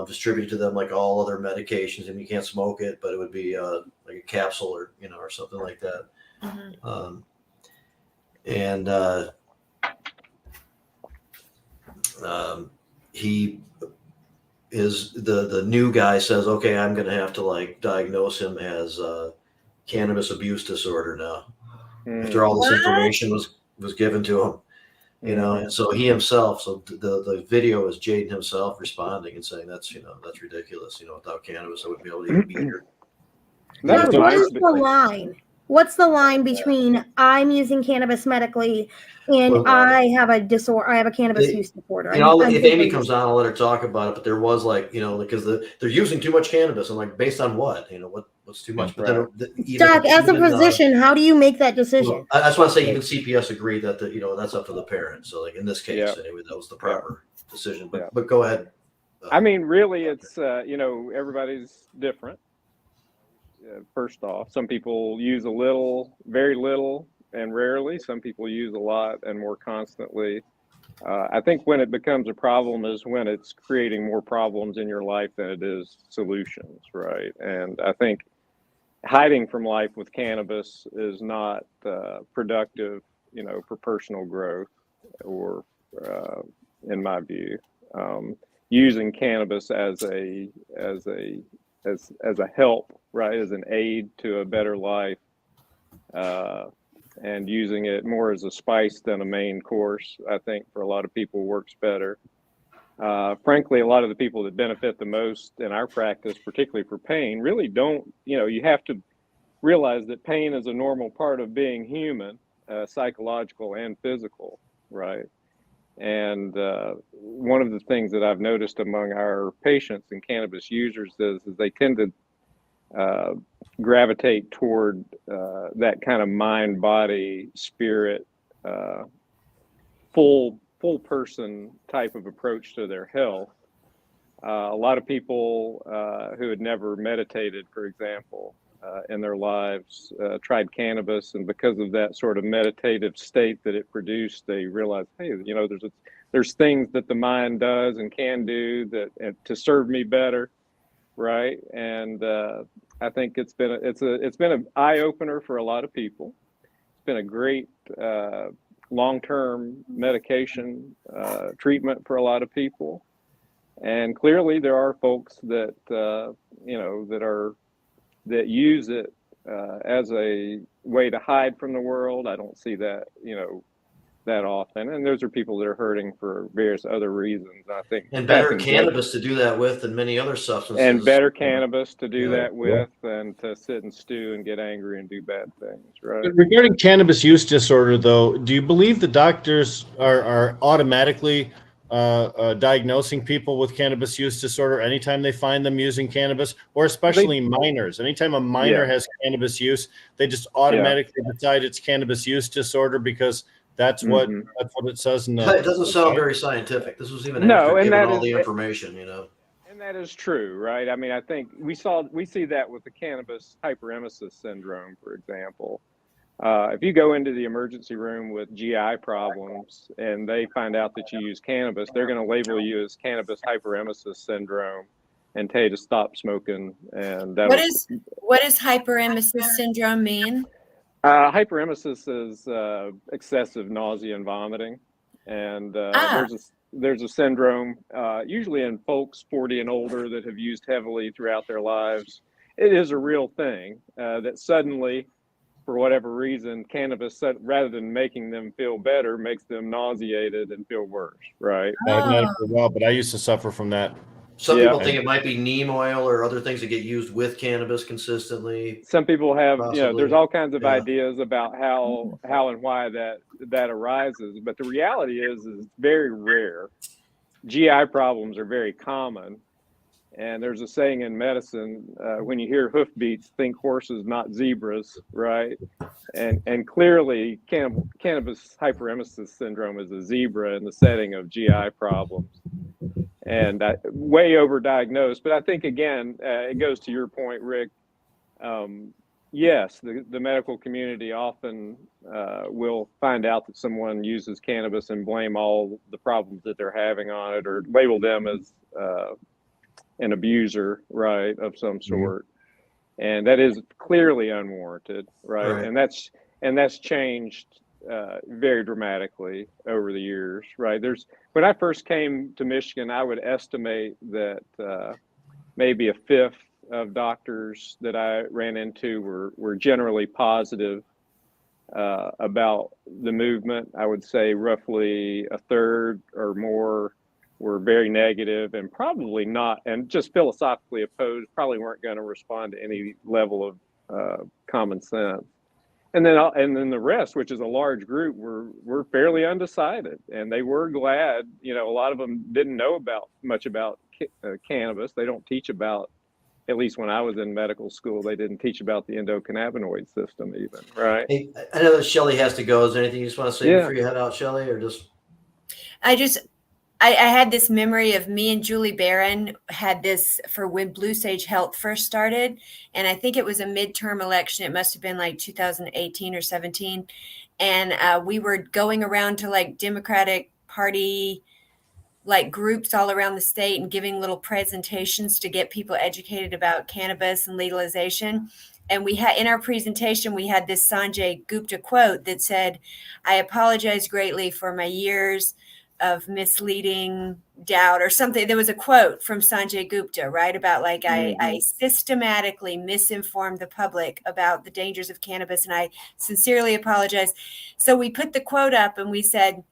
distributed to them like all other medications. And you can't smoke it, but it would be like a capsule or, you know, or something like that. Mhm. He is the new guy says, okay, I'm going to have to like diagnose him as cannabis abuse disorder now after all this What? information was given to him, you know. And so he himself, so the video is Jaden himself responding and saying that's, you know, that's ridiculous, you know, without cannabis I wouldn't be able to even be here. That So what reminds is me. the line? What's the line between I'm using cannabis medically and Well, I have a disorder? I have a cannabis They- use disorder. You know, I'm if Amy thinking- comes on, I'll let her talk about it. But there was like, you know, because they're using too much cannabis. I'm like, based on what? You know, what's too much? But Right. then, Doc, as a physician, how do you make that decision? well, I just want to say, even CPS agreed that you know, that's up to the parent. So like in this case, Yeah. anyway, that was the proper decision. But Yeah. but go ahead. I mean, really, it's you know, everybody's different. First off, some people use a little, very little, and rarely. Some people use a lot and more constantly. I think when it becomes a problem is when it's creating more problems in your life than it is solutions, right? And I think hiding from life with cannabis is not productive, you know, for personal growth or, in my view, using cannabis as a help, right, as an aid to a better life, and using it more as a spice than a main course, I think for a lot of people works better. Frankly, a lot of the people that benefit the most in our practice, particularly for pain, really don't, you know, you have to realize that pain is a normal part of being human, psychological and physical, right? And one of the things that I've noticed among our patients and cannabis users is they tend to gravitate toward that kind of mind, body, spirit, full person type of approach to their health. A lot of people who had never meditated, for example, in their lives, tried cannabis, and because of that sort of meditative state that it produced, they realized, hey, you know, there's things that the mind does and can do that to serve me better, right? And I think it's been an eye opener for a lot of people. It's been a great long-term medication treatment for a lot of people, and clearly there are folks that you know, that use it as a way to hide from the world. I don't see that, you know, that often, and those are people that are hurting for various other reasons. I think And better passing cannabis to do that with than many other substances. and better cannabis to do Yeah. that with than to sit and stew and get angry and do bad things, right? Regarding cannabis use disorder, though, do you believe the doctors are automatically diagnosing people with cannabis use disorder anytime they find them using cannabis, or especially minors? Anytime a minor has cannabis use, they just automatically decide it's cannabis use disorder because that's what it says in the. It doesn't sound very scientific. This was even No, after and giving that all is- the information, you know. And that is true, right? I mean, I think we see that with the cannabis hyperemesis syndrome, for example. If you go into the emergency room with GI problems and they find out that you use cannabis, they're going to label you as cannabis hyperemesis syndrome and tell you to stop smoking. And What does hyperemesis syndrome mean? hyperemesis is excessive nausea and vomiting, and there's a syndrome usually in folks 40 and older that have used heavily throughout their lives. It is a real thing that suddenly, for whatever reason, cannabis, rather than making them feel better, makes them nauseated and feel worse, right? I've had it for a while, but I used to suffer from that. Some Yeah. people think it might be neem oil or other things that get used with cannabis consistently. Some people have, you know, Possibly. there's all kinds of Yeah. ideas about how and why that arises, but the reality is it's very rare. GI problems are very common, and there's a saying in medicine: when you hear hoofbeats, think horses, not zebras, right? And clearly, cannabis hyperemesis syndrome is a zebra in the setting of GI problems, and way overdiagnosed. But I think again, it goes to your point, Rick. Yes, the medical community often will find out that someone uses cannabis and blame all the problems that they're having on it, or label them as an abuser, right, of some sort. And that is clearly unwarranted, right? Right. And that's changed very dramatically over the years, right? When I first came to Michigan, I would estimate that maybe a fifth of doctors that I ran into were generally positive about the movement. I would say roughly a third or more were very negative and probably not, and just philosophically opposed, probably weren't going to respond to any level of common sense. And then the rest, which is a large group, were fairly undecided, and they were glad. You know, a lot of them didn't know much about cannabis. They don't teach about, at least when I was in medical school, they didn't teach about the endocannabinoid system even, right? Hey, I know that Shelly has to go. Is there anything you just want to say Yeah. before you head out, Shelly, or just? I had this memory of me and Julie Barron had this for when Blue Sage Health first started. And I think it was a midterm election. It must have been like 2018 or 17. And we were going around to like Democratic Party like groups all around the state and giving little presentations to get people educated about cannabis and legalization. And we had in our presentation, we had this Sanjay Gupta quote that said, "I apologize greatly for my years of misleading doubt," or something. There was a quote from Sanjay Gupta, right? About like, I systematically misinformed the public about the dangers of cannabis, and I sincerely apologize. So we put the quote up and we said,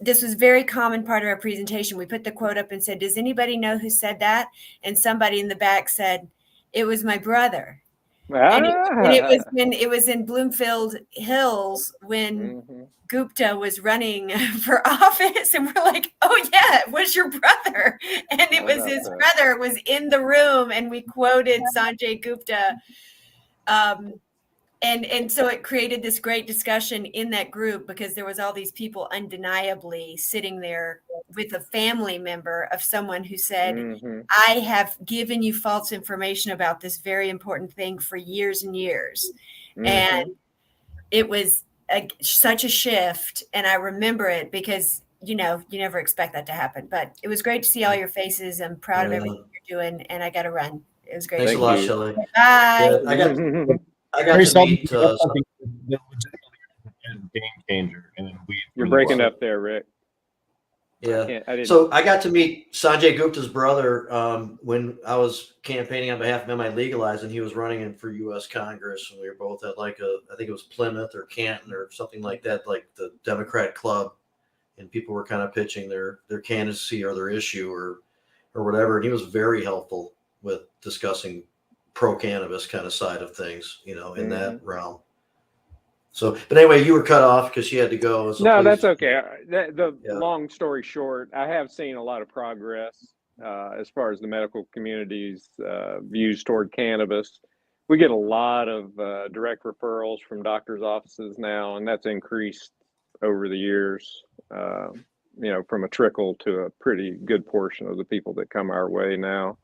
this was a very common part of our presentation. We put the quote up and said, "Does anybody know who said that?" And somebody in the back said, "It was my brother." And it was in Bloomfield Hills when Gupta was running for office, and we're like, "Oh yeah, it was your brother," and it was his brother was in the room, and we quoted Sanjay Gupta, and so it created this great discussion in that group because there was all these people undeniably sitting there with a family member of someone who said, "I have given you false information about this very important thing for years and years," and it was such a shift. And I remember it because, you know, you never expect that to happen. But it was great to see all your faces. I'm proud of everything you're doing. And I got to run. It was great. Thanks a lot, Shelly. Bye. Yeah, I got Very to seldom meet. you get something that legitimately is a game changer, and then You're breaking up there, Rick. Yeah. So I got to meet Sanjay Gupta's brother when I was campaigning on behalf of MI Legalize, and he was running in for U.S. Congress, and we were both at like I think it was Plymouth or Canton or something like that, like the Democrat club, and people were kind of pitching their candidacy or their issue or whatever, and he was very helpful with discussing pro-cannabis kind of side of things, you know, in that realm. So, but anyway, you were cut off because you had to go. So no, please. that's okay. Long story short, I have seen a lot of progress as far as the medical community's views toward cannabis. We get a lot of direct referrals from doctors' offices now, and that's increased over the years, you know, from a trickle to a pretty good portion of the people that come our way now.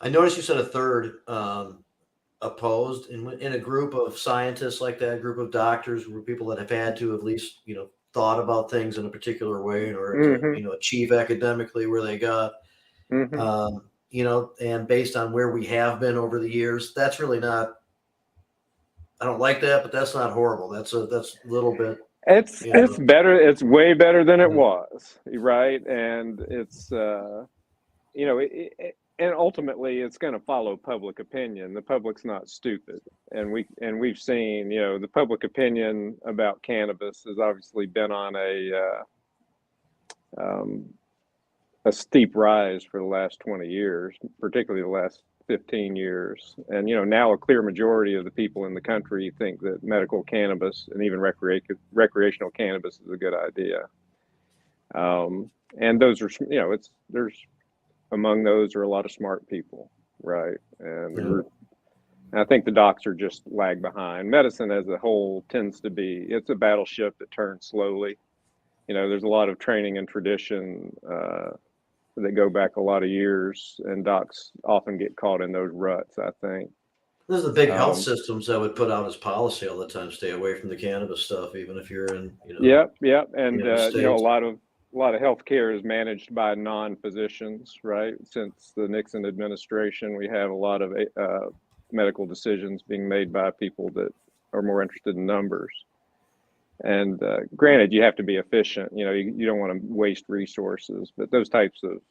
I noticed you said a third opposed in a group of scientists like that, group of doctors, were people that have had to at least, you know, thought about things in a particular way in order to, you know, achieve academically where they got, you know, and based on where we have been over the years, that's really not, I don't like that, but that's not horrible. That's a little bit. It's better. It's way better than it was. Right. And it's, you know, and ultimately it's going to follow public opinion. The public's not stupid. And we've seen, you know, the public opinion about cannabis has obviously been on a steep rise for the last 20 years, particularly the last 15 years. And, you know, now a clear majority of the people in the country think that medical cannabis and even recreational cannabis is a good idea. And those are, you know, there's among those are a lot of smart people, right? And I think the docs are just lag behind. Medicine as a whole tends to be, it's a battleship that turns slowly. You know, there's a lot of training and tradition that go back a lot of years, and docs often get caught in those ruts, I think. There's the big health Um, systems that would put out as policy all the time, stay away from the cannabis stuff, even if you're in, Yep. And United you know, States. a lot of healthcare is managed by non-physicians, right? Since the Nixon administration, we have a lot of medical decisions being made by people that are more interested in numbers. And granted, you have to be efficient. You know, you don't want to waste resources, but those types of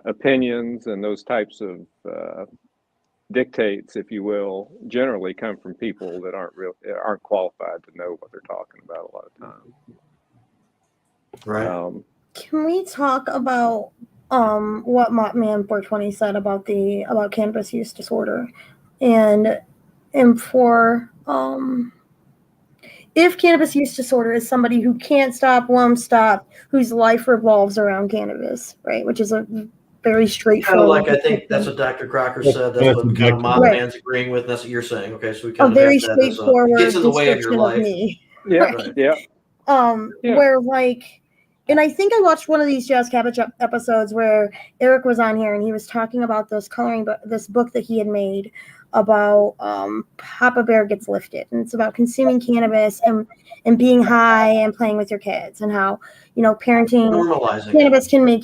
opinions and those types of dictates, if you will, generally come from people that aren't qualified to know what they're talking about a lot of times. Right. Can we talk about what Mottman 420 said about cannabis use disorder, and for if cannabis use disorder is somebody who can't stop, won't stop, whose life revolves around cannabis, right? Which is a very Kind of straightforward. like, I think that's what Dr. Crocker said. That's That's what kind of exactly right. Mothman's agreeing with. That's what you're saying. Okay, so we A kind of very have that as straightforward it gets in the way of your description of life. me. Yeah, Right. yeah. Yeah. Where like, and I think I watched one of these Jazz Cabbage episodes where Eric was on here and he was talking about this book that he had made about Papa Bear Gets Lifted, and it's about consuming cannabis and being high and playing with your kids, and how, you know, parenting Normalizing cannabis can make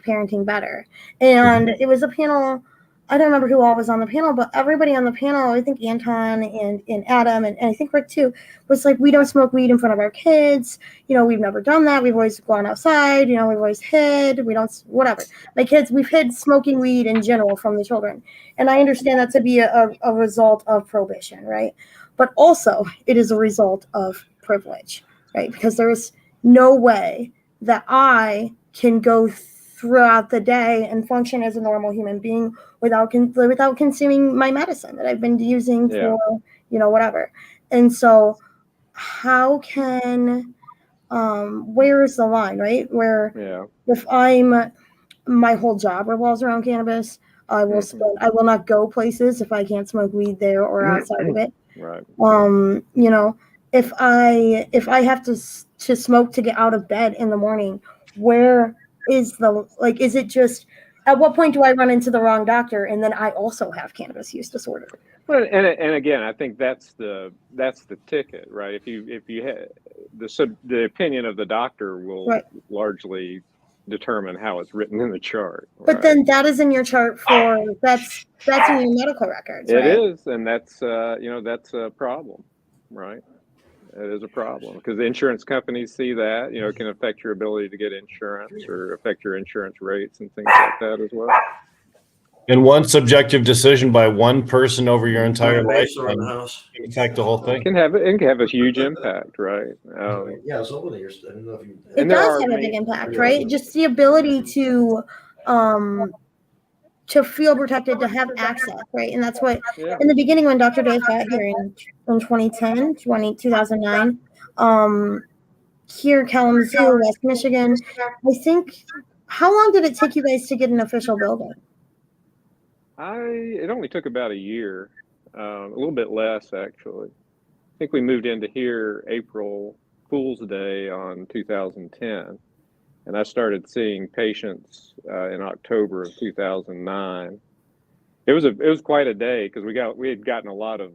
parenting better. And it was a panel. I don't remember who all was on the panel, but everybody on the panel, I think Anton and Adam and I think Rick too, was like, we don't smoke weed in front of our kids. You know, we've never done that. We've always gone outside. You know, we've always hid. We don't, whatever. My kids, we've hid smoking weed in general from the children. And I understand that to be a result of prohibition, right? But also, it is a result of privilege, right? Because there is no way that I can go throughout the day and function as a normal human being without consuming my medicine that I've been using for, you know, whatever. And so how can where is the line, right? Where if my whole job revolves around cannabis, I will not go places if I can't smoke weed there or outside of it. Right. You know, if I have to smoke to get out of bed in the morning, where is is it just, at what point do I run into the wrong doctor and then I also have cannabis use disorder? Well, and again, I think that's the ticket, right? If you had the opinion of the doctor will largely determine how it's written in the chart. But then that is in your chart that's in your medical records, right? It is, and that's you know, that's a problem, right? It is a problem because the insurance companies see that, you know, it can affect your ability to get insurance or affect your insurance rates and things like that as well. And one subjective decision by one person over your entire life in the house can affect the whole thing. It can have a huge impact, right? Yeah, so what I don't know if you. It does have a big impact, right? Just the ability to feel protected, to have access, right? And that's what, in the beginning when Dr. Dave got here in 2009, here in Kalamazoo, West Michigan, I think, how long did it take you guys to get an official building? It only took about a year, a little bit less actually. I think we moved into here April Fool's Day on 2010, and I started seeing patients in October of 2009. It was quite a day because we had gotten a lot of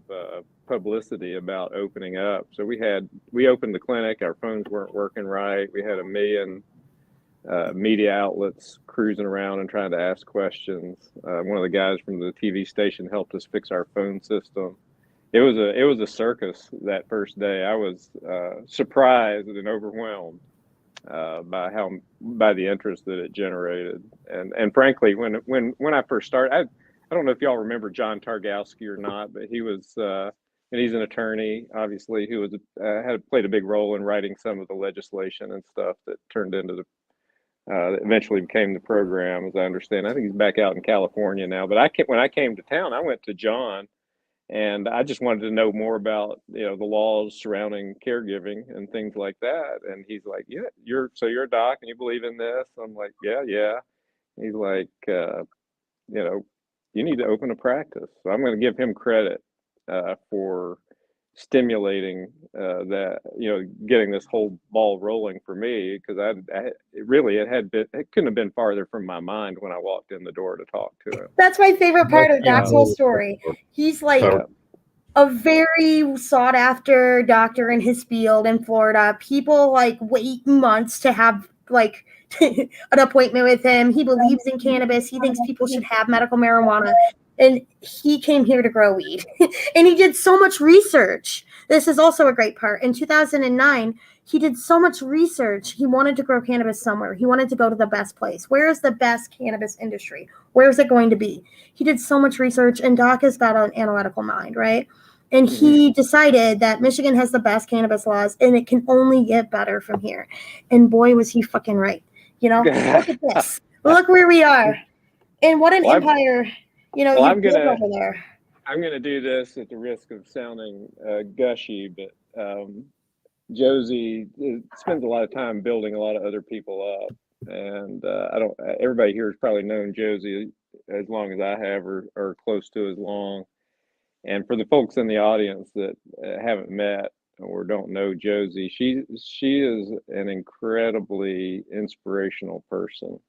publicity about opening up. So we opened the clinic. Our phones weren't working right. We had 1 million media outlets cruising around and trying to ask questions. One of the guys from the TV station helped us fix our phone system. It was a circus that first day. I was surprised and overwhelmed by the interest that it generated. And frankly, when I first started, I don't know if y'all remember John Targowski or not, but he was and he's an attorney, obviously, who was played a big role in writing some of the legislation and stuff that turned into the eventually became the program, as I understand. I think he's back out in California now. But when I came to town, I went to John, and I just wanted to know more about, you know, the laws surrounding caregiving and things like that. And he's like, "Yeah, you're a doc and you believe in this?" I'm like, "Yeah." He's like, "You know, you need to open a practice." So I'm going to give him credit for stimulating that, getting this whole ball rolling for me, because it couldn't have been farther from my mind when I walked in the door to talk to him. That's my favorite part of Doc's whole story. He's like a very sought after doctor in his field in Florida. People like wait months to have like an appointment with him. He believes in cannabis. He thinks people should have medical marijuana. And he came here to grow weed. And he did so much research. This is also a great part. In 2009, he did so much research. He wanted to grow cannabis somewhere. He wanted to go to the best place. Where is the best cannabis industry? Where is it going to be? He did so much research, and Doc has got an analytical mind, right? And he decided that Michigan has the best cannabis laws, and it can only get better from here. And boy, was he fucking right. Look at this. Look where we are. And what an empire, you've built over there. I'm going to do this at the risk of sounding gushy, but Josey spends a lot of time building a lot of other people up. And everybody here has probably known Josey as long as I have, or close to as long. And for the folks in the audience that haven't met or don't know Josey, she is an incredibly inspirational person.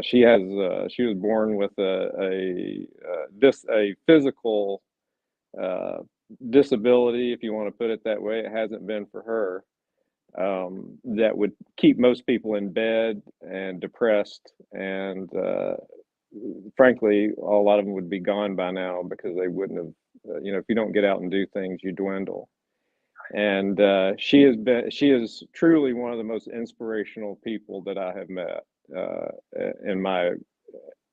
She was born with a physical disability, if you want to put it that way. It hasn't been for her. That would keep most people in bed and depressed, and frankly, a lot of them would be gone by now, because they wouldn't have, if you don't get out and do things, you dwindle. And she is truly one of the most inspirational people that I have met in my,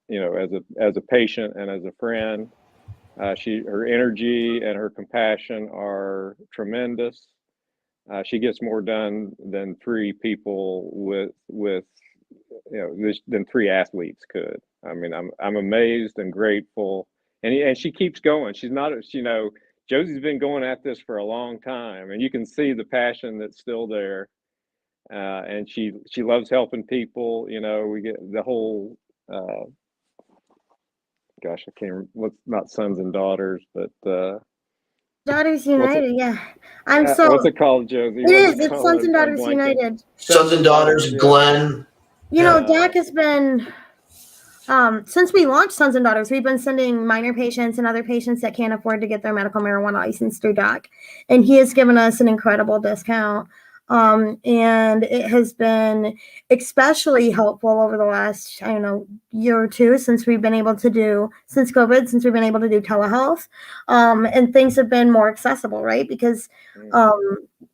as a patient and as a friend. Her energy and her compassion are tremendous. She gets more done than three people than three athletes could. I mean, I'm amazed and grateful, and she keeps going. She's not, Josey's been going at this for a long time, and you can see the passion that's still there. And she loves helping people. We get the whole, gosh, I can't remember, not sons and daughters, but Daughters United, yeah. What's it called, Josey? It's Sons and Daughters United. Sons and Daughters, Glenn. Doc has been, since we launched Sons and Daughters, we've been sending minor patients and other patients that can't afford to get their medical marijuana license through Doc. And he has given us an incredible discount. And it has been especially helpful over the last, year or two, since we've been able to do telehealth. And things have been more accessible, right? Because,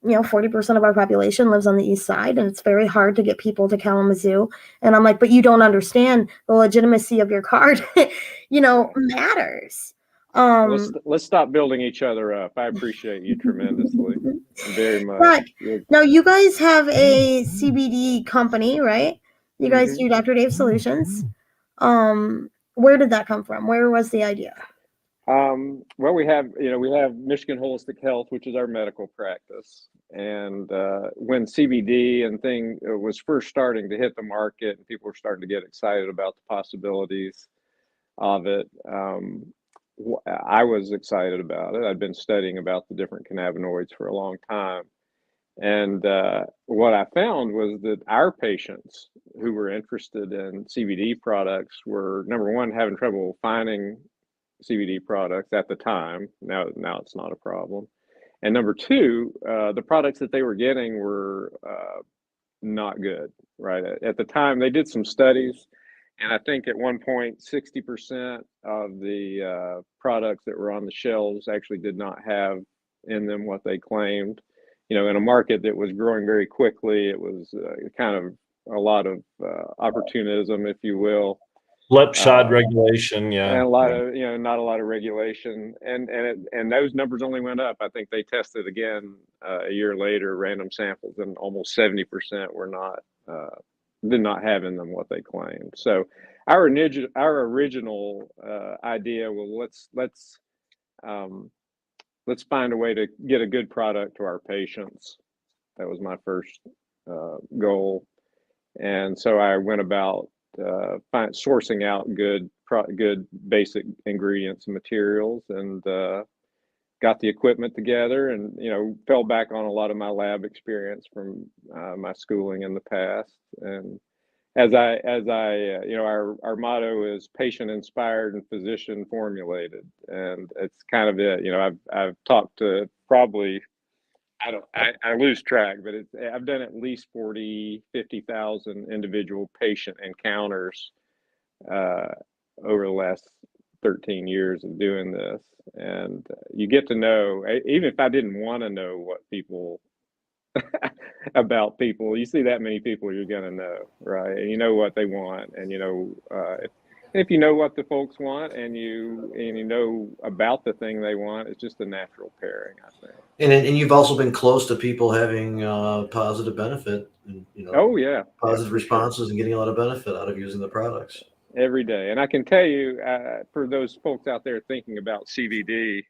40% of our population lives on the east side, and it's very hard to get people to Kalamazoo. And I'm like, but you don't understand, the legitimacy of your card, matters. Let's stop building each other up. I appreciate you tremendously, very much. But now you guys have a CBD company, right? You guys do Dr. Dave Solutions. Where did that come from? Where was the idea? Well, we have Michigan Holistic Health, which is our medical practice. And when CBD and thing was first starting to hit the market, and people were starting to get excited about the possibilities of it, I was excited about it. I'd been studying about the different cannabinoids for a long time. And what I found was that our patients who were interested in CBD products were, number one, having trouble finding CBD products at the time. Now it's not a problem. And number two, the products that they were getting were not good, right? At the time, they did some studies, and I think at one point, 60% of the products that were on the shelves actually did not have in them what they claimed. In a market that was growing very quickly, it was kind of a lot of opportunism, if you will. Slipshod regulation, yeah, and a lot of not a lot of regulation, and those numbers only went up. I think they tested again a year later, random samples, and almost 70% were did not have in them what they claimed. So our original idea was let's find a way to get a good product to our patients. That was my first goal, and so I went about sourcing out good basic ingredients and materials, and got the equipment together, and fell back on a lot of my lab experience from my schooling in the past. And as I our motto is patient inspired and physician formulated, and it's kind of it. I've talked to probably, I lose track, but I've done at least 50,000 individual patient encounters over the last 13 years of doing this. And you get to know, even if I didn't want to know what people about people, you see that many people, you're going to know, right? And you know what they want, and if you know what the folks want, and you know about the thing they want, it's just a natural pairing, I think. And you've also been close to people having positive benefit, and Oh yeah, positive for responses, sure. and getting a lot of benefit out of using the products Every day. And I can tell you, for those folks out there thinking about CBD,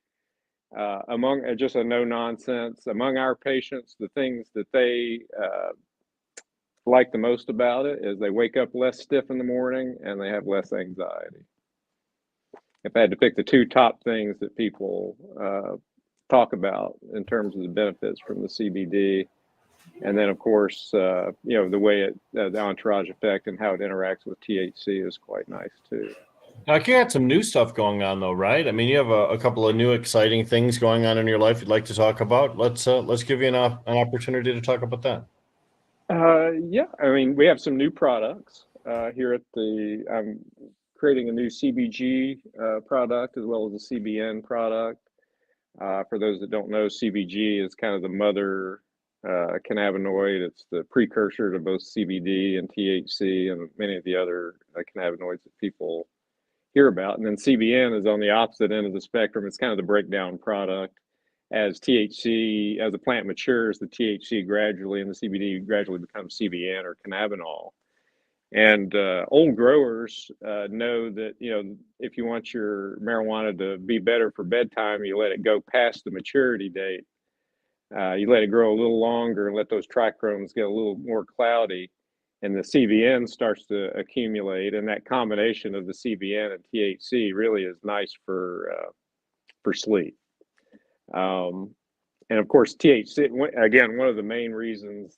among just a no nonsense, among our patients, the things that they like the most about it is they wake up less stiff in the morning and they have less anxiety. If I had to pick the two top things that people talk about in terms of the benefits from the CBD, and then of course, the way the entourage effect and how it interacts with THC is quite nice too. Now, you had some new stuff going on, though, right? I mean, you have a couple of new exciting things going on in your life you'd like to talk about. Let's give you an opportunity to talk about that. Yeah, I mean, we have some new products here at I'm creating a new CBG product as well as a CBN product. For those that don't know, CBG is kind of the mother cannabinoid. It's the precursor to both CBD and THC and many of the other cannabinoids that people hear about. And then CBN is on the opposite end of the spectrum. It's kind of the breakdown product. As THC, as the plant matures, the THC gradually and the CBD gradually becomes CBN or cannabinol. And old growers know that, if you want your marijuana to be better for bedtime, you let it go past the maturity date. You let it grow a little longer and let those trichromes get a little more cloudy, and the CBN starts to accumulate. And that combination of the CBN and THC really is nice for sleep. And of course, THC, again, one of the main reasons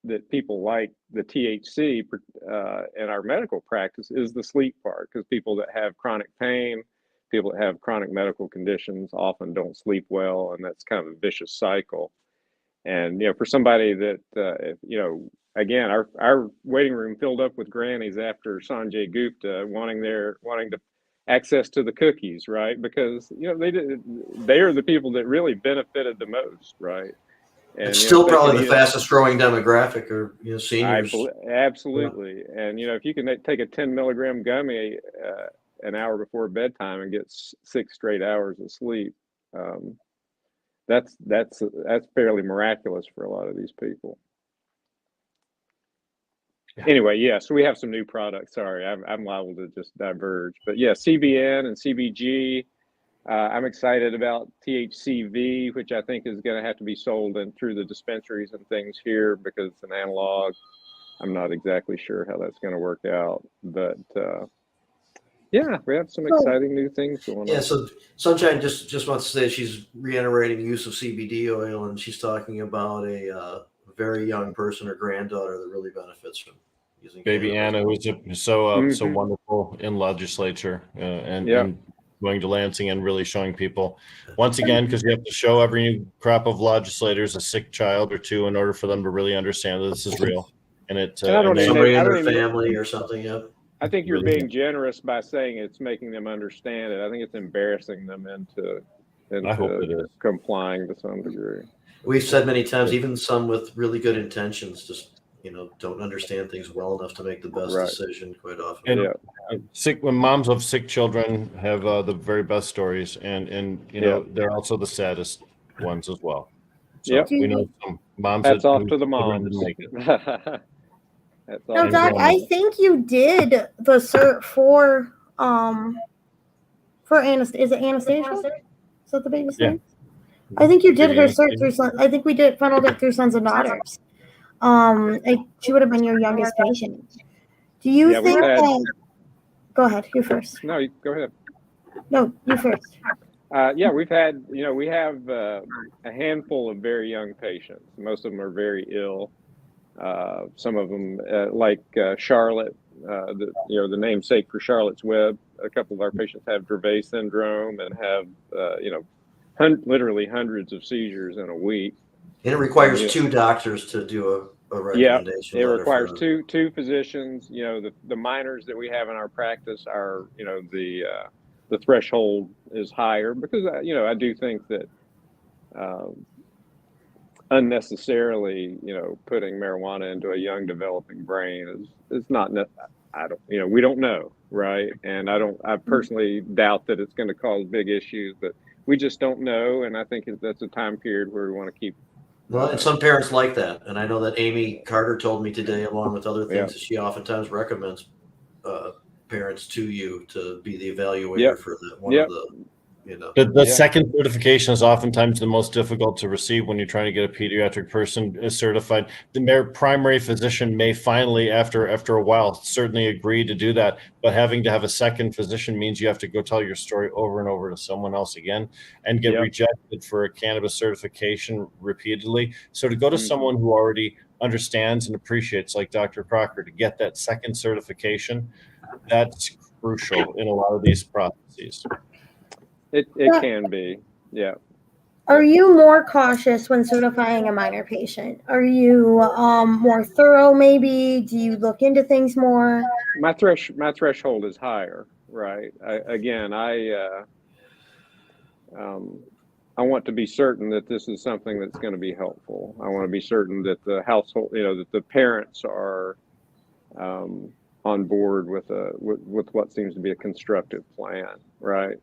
that people like the THC in our medical practice is the sleep part, because people that have chronic pain, people that have chronic medical conditions often don't sleep well, and that's kind of a vicious cycle. And for somebody that again, our waiting room filled up with grannies after Sanjay Gupta wanting to access to the cookies, right? Because they are the people that really benefited the most, right? And it's still probably the fastest growing demographic, or seniors. Absolutely. And if you can take a 10 milligram gummy an hour before bedtime and get 6 straight hours of sleep, that's fairly miraculous for a lot of these people. Yeah. Anyway, yeah, so we have some new products. Sorry, I'm liable to just diverge, but yeah, CBN and CBG. I'm excited about THCV, which I think is going to have to be sold through the dispensaries and things here because it's an analog. I'm not exactly sure how that's going to work out, but yeah, we have some exciting new things going on. Yeah, so Sunshine just wants to say she's reiterating the use of CBD oil, and she's talking about a very young person, her granddaughter, that really benefits from using Baby cannabis. Anna, who's so wonderful in legislature and going to Lansing and really showing people once again, because you have to show every new crop of legislators a sick child or two in order for them to really understand that this is real. And somebody in their family or something. Yep. I think you're being generous by saying it's making them understand it. I think it's embarrassing them into I hope it is. Complying to some degree. We've said many times, even some with really good intentions, just don't understand things well enough to make the best decision quite often. And when moms of sick children have the very best stories, and they're also the saddest ones as well. So we know some moms. That's off to the moms. No, Doc, I think you did the cert for Anastasia. Is it Anastasia? Is that the baby's name? I think you did her cert through I think we funneled it through Sons and Daughters. She would have been your youngest patient. Do you think that? Go ahead. You first. No, go ahead. No, you first. Yeah, we have a handful of very young patients. Most of them are very ill. Some of them, like Charlotte, the namesake for Charlotte's Web. A couple of our patients have Dravet syndrome and have, literally hundreds of seizures in a week. And it requires two doctors to do a recommendation. Yeah, it requires two physicians. The minors that we have in our practice are, the threshold is higher because, I do think that unnecessarily, putting marijuana into a young developing brain is not, we don't know, right? And I personally doubt that it's going to cause big issues, but we just don't know. And I think that's a time period where we want to keep. Well, and some parents like that. And I know that Amy Carter told me today, along with other things, that she oftentimes recommends parents to you to be the evaluator for that one of the, The second certification is oftentimes the most difficult to receive when you're trying to get a pediatric person certified. Their primary physician may finally, after a while, certainly agree to do that. But having to have a second physician means you have to go tell your story over and over to someone else again and get rejected for a cannabis certification repeatedly. So to go to someone who already understands and appreciates, like Dr. Crocker, to get that second certification, that's crucial in a lot of these processes. It can be, yeah. Are you more cautious when certifying a minor patient? Are you more thorough maybe? Do you look into things more? My threshold is higher, right? I want to be certain that this is something that's going to be helpful. I want to be certain that the household, that the parents are on board with what seems to be a constructive plan, right?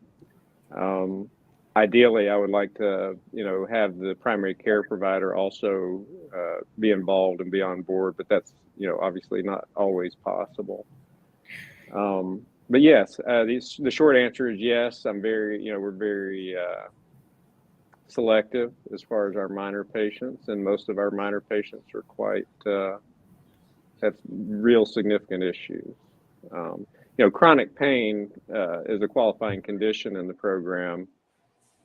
Ideally, I would like to, have the primary care provider also be involved and be on board, but that's, obviously not always possible. But yes, the short answer is yes. We're very selective as far as our minor patients, and most of our minor patients are quite have real significant issues. Chronic pain is a qualifying condition in the program,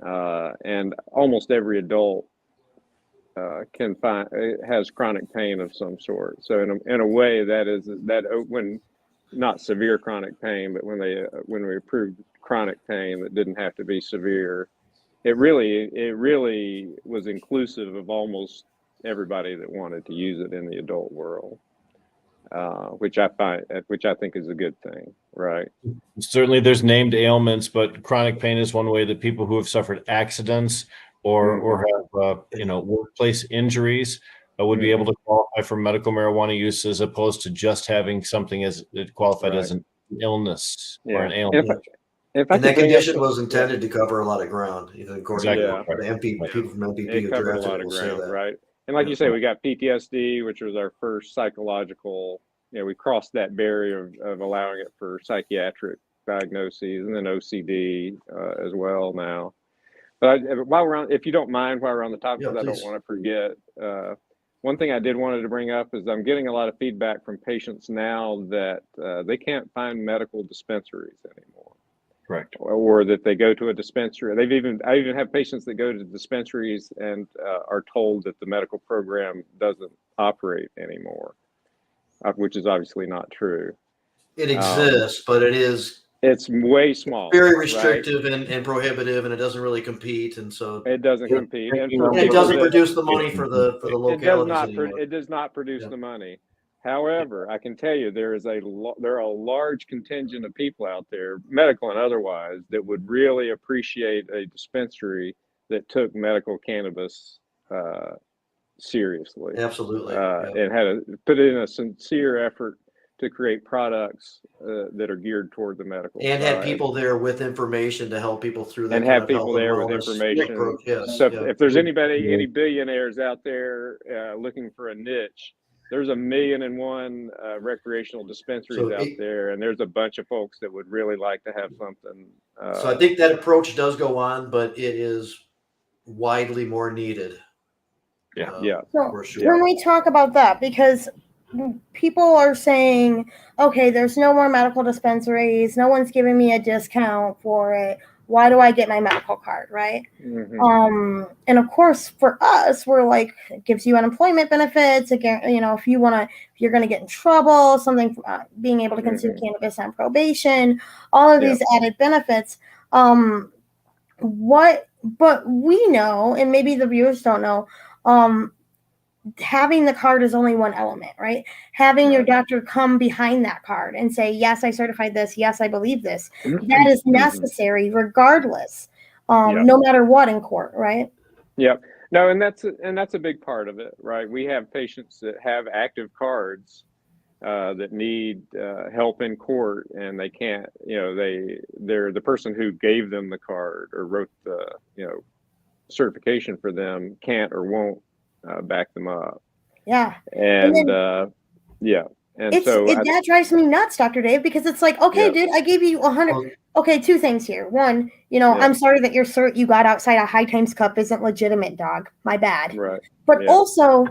and almost every adult has chronic pain of some sort. So in a way, when not severe chronic pain, but when we approved chronic pain that didn't have to be severe, it really was inclusive of almost everybody that wanted to use it in the adult world. Which I think is a good thing, right? Certainly there's named ailments, but chronic pain is one way that people who have suffered accidents or have workplace injuries would be able to qualify for medical marijuana use, as opposed to just having something as it qualified as an illness or an ailment. And that condition was intended to cover a lot of ground, even according to the MPP, people from MPP who covered a drafted lot it of will say ground, that. right? And like you say, we got PTSD, which was our first psychological, we crossed that barrier of allowing it for psychiatric diagnoses, and then OCD as well now. But if you don't mind, while we're on the topic, because I don't want to forget, one thing I did wanted to bring up is I'm getting a lot of feedback from patients now that they can't find medical dispensaries anymore. Correct. Or that they go to a dispensary. I even have patients that go to dispensaries and are told that the medical program doesn't operate anymore, which is obviously not true. It exists, but it's way small, very restrictive, right? and prohibitive, and it doesn't really compete, and so it doesn't compete, and it doesn't produce the money for the localities anymore. It does not produce the money. However, I can tell you there are a large contingent of people out there, medical and otherwise, that would really appreciate a dispensary that took medical cannabis seriously. Absolutely. And put in a sincere effort to create products that are geared toward the medical and side. have people there with information to help people through that. And have people there with information. If there's any billionaires out there looking for a niche, there's 1,000,001 recreational dispensaries out there, and there's a bunch of folks that would really like to have something. So I think that approach does go on, but it is widely more needed. So when we talk about that, because people are saying, okay, there's no more medical dispensaries. No one's giving me a discount for it. Why do I get my medical card, right? And of course, for us, we're like, it gives you unemployment benefits. Again, you know, if you're going to get in trouble, something, being able to consume cannabis on probation, all of these added benefits. But we know, and maybe the viewers don't know, having the card is only one element, right? Having your doctor come behind that card and say, yes, I certified this. Yes, I believe this. That is necessary regardless, no matter what in court, right? Yep. No, and that's a big part of it, right? We have patients that have active cards that need help in court, and they can't, you know, they're the person who gave them the card or wrote the, you know, certification for them can't or won't back them up. Yeah. And that drives me nuts, Dr. Dave, because it's like, okay, dude, I gave you 100. Okay, two things here. One, you know, I'm sorry that your cert you got outside a High Times cup isn't legitimate, dog. My bad. Right. But also,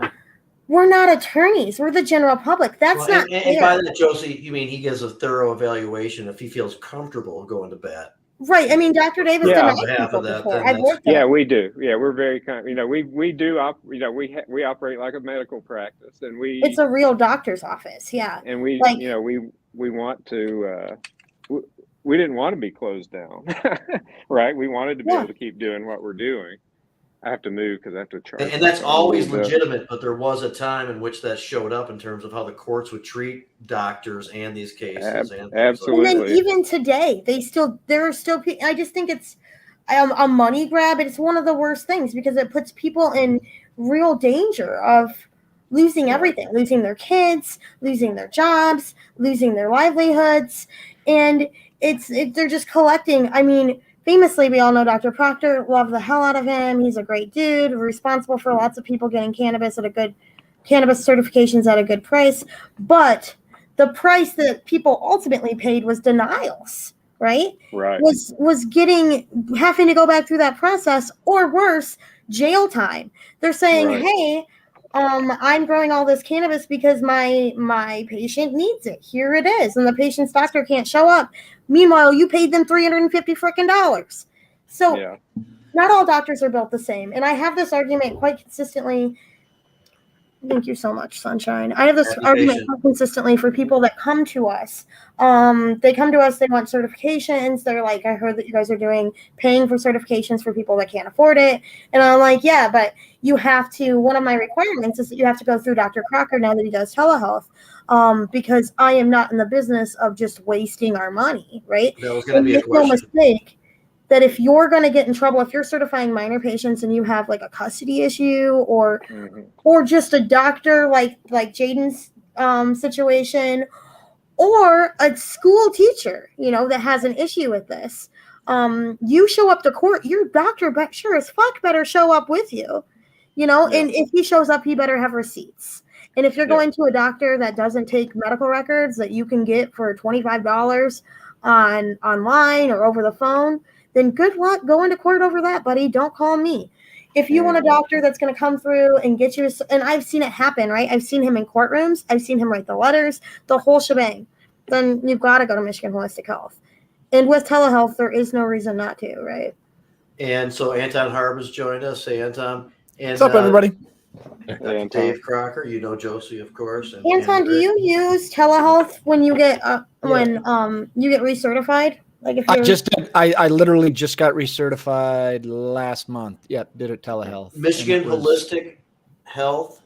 we're not attorneys. We're the general public. That's not fair. And by that, Josey, you mean he gives a thorough evaluation if he feels comfortable going to bat. Right. I mean, Dr. Davis denied people before. I've worked there. We do. Yeah, we're very kind. You know, we operate like a medical practice, and it's a real doctor's office. Yeah. And we want to. We didn't want to be closed down, right? We wanted to be able to keep doing what we're doing. I have to move because I have to charge. And that's always legitimate, but there was a time in which that showed up in terms of how the courts would treat doctors and these cases. Absolutely. And then even today, there are still. I just think it's a money grab. It's one of the worst things because it puts people in real danger of losing everything, losing their kids, losing their jobs, losing their livelihoods, and they're just collecting. I mean. Famously, we all know Dr. Proctor, love the hell out of him. He's a great dude, responsible for lots of people getting cannabis certifications at a good price. But the price that people ultimately paid was denials, right? Right. Was having to go back through that process, or worse, jail time. They're saying, hey, I'm growing all this cannabis because my patient needs it. Here it is. And the patient's doctor can't show up. Meanwhile, you paid them $350 freaking dollars. So not all doctors are built the same. And I have this argument quite consistently. Thank you so much, Sunshine. I have this argument quite consistently for people that come to us. They come to us, they want certifications. They're like, I heard that you guys are paying for certifications for people that can't afford it. And I'm like, yeah, but you have to, one of my requirements is that you have to go through Dr. Crocker now that he does telehealth. Because I am not in the business of just wasting our money, right? That was going to be a question. No mistake that if you're going to get in trouble, if you're certifying minor patients and you have like a custody issue or just a doctor like Jaden's situation, or a school teacher, you know, that has an issue with this, you show up to court, your doctor, but sure as fuck better show up with you, you know, and if he shows up, he better have receipts. And if you're going to a doctor that doesn't take medical records that you can get for $25 online or over the phone, then good luck going to court over that, buddy. Don't call me. If you want a doctor that's going to come through and get you, and I've seen it happen, right? I've seen him in courtrooms. I've seen him write the letters, the whole shebang. Then you've got to go to Michigan Holistic Health. And with telehealth, there is no reason not to, right? And so Anton Harb has joined us. Hey, Anton. And, what's up, everybody? Dave Crocker, you know Josey, of course. Anton, do you use telehealth when you get you get recertified? Like if I just did, I literally just got recertified last month. Yep, did it telehealth. Michigan Holistic Health.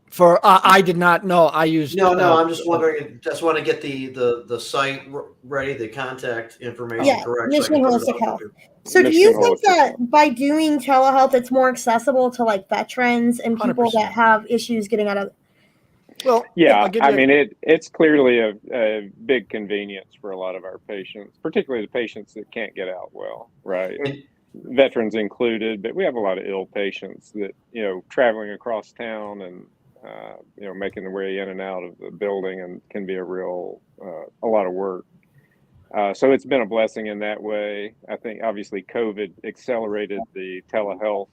For I did not know. I used no. I'm just wondering. Just want to get the site ready, the contact information correct. Michigan Holistic Health. So do you think that by doing telehealth, it's more accessible to like veterans and people 100%. That have issues getting out of? Well, yeah. I mean, it's clearly a big convenience for a lot of our patients, particularly the patients that can't get out well, right? Veterans included, but we have a lot of ill patients that, you know, traveling across town and you know, making their way in and out of the building and can be a lot of work. So it's been a blessing in that way. I think obviously COVID accelerated the telehealth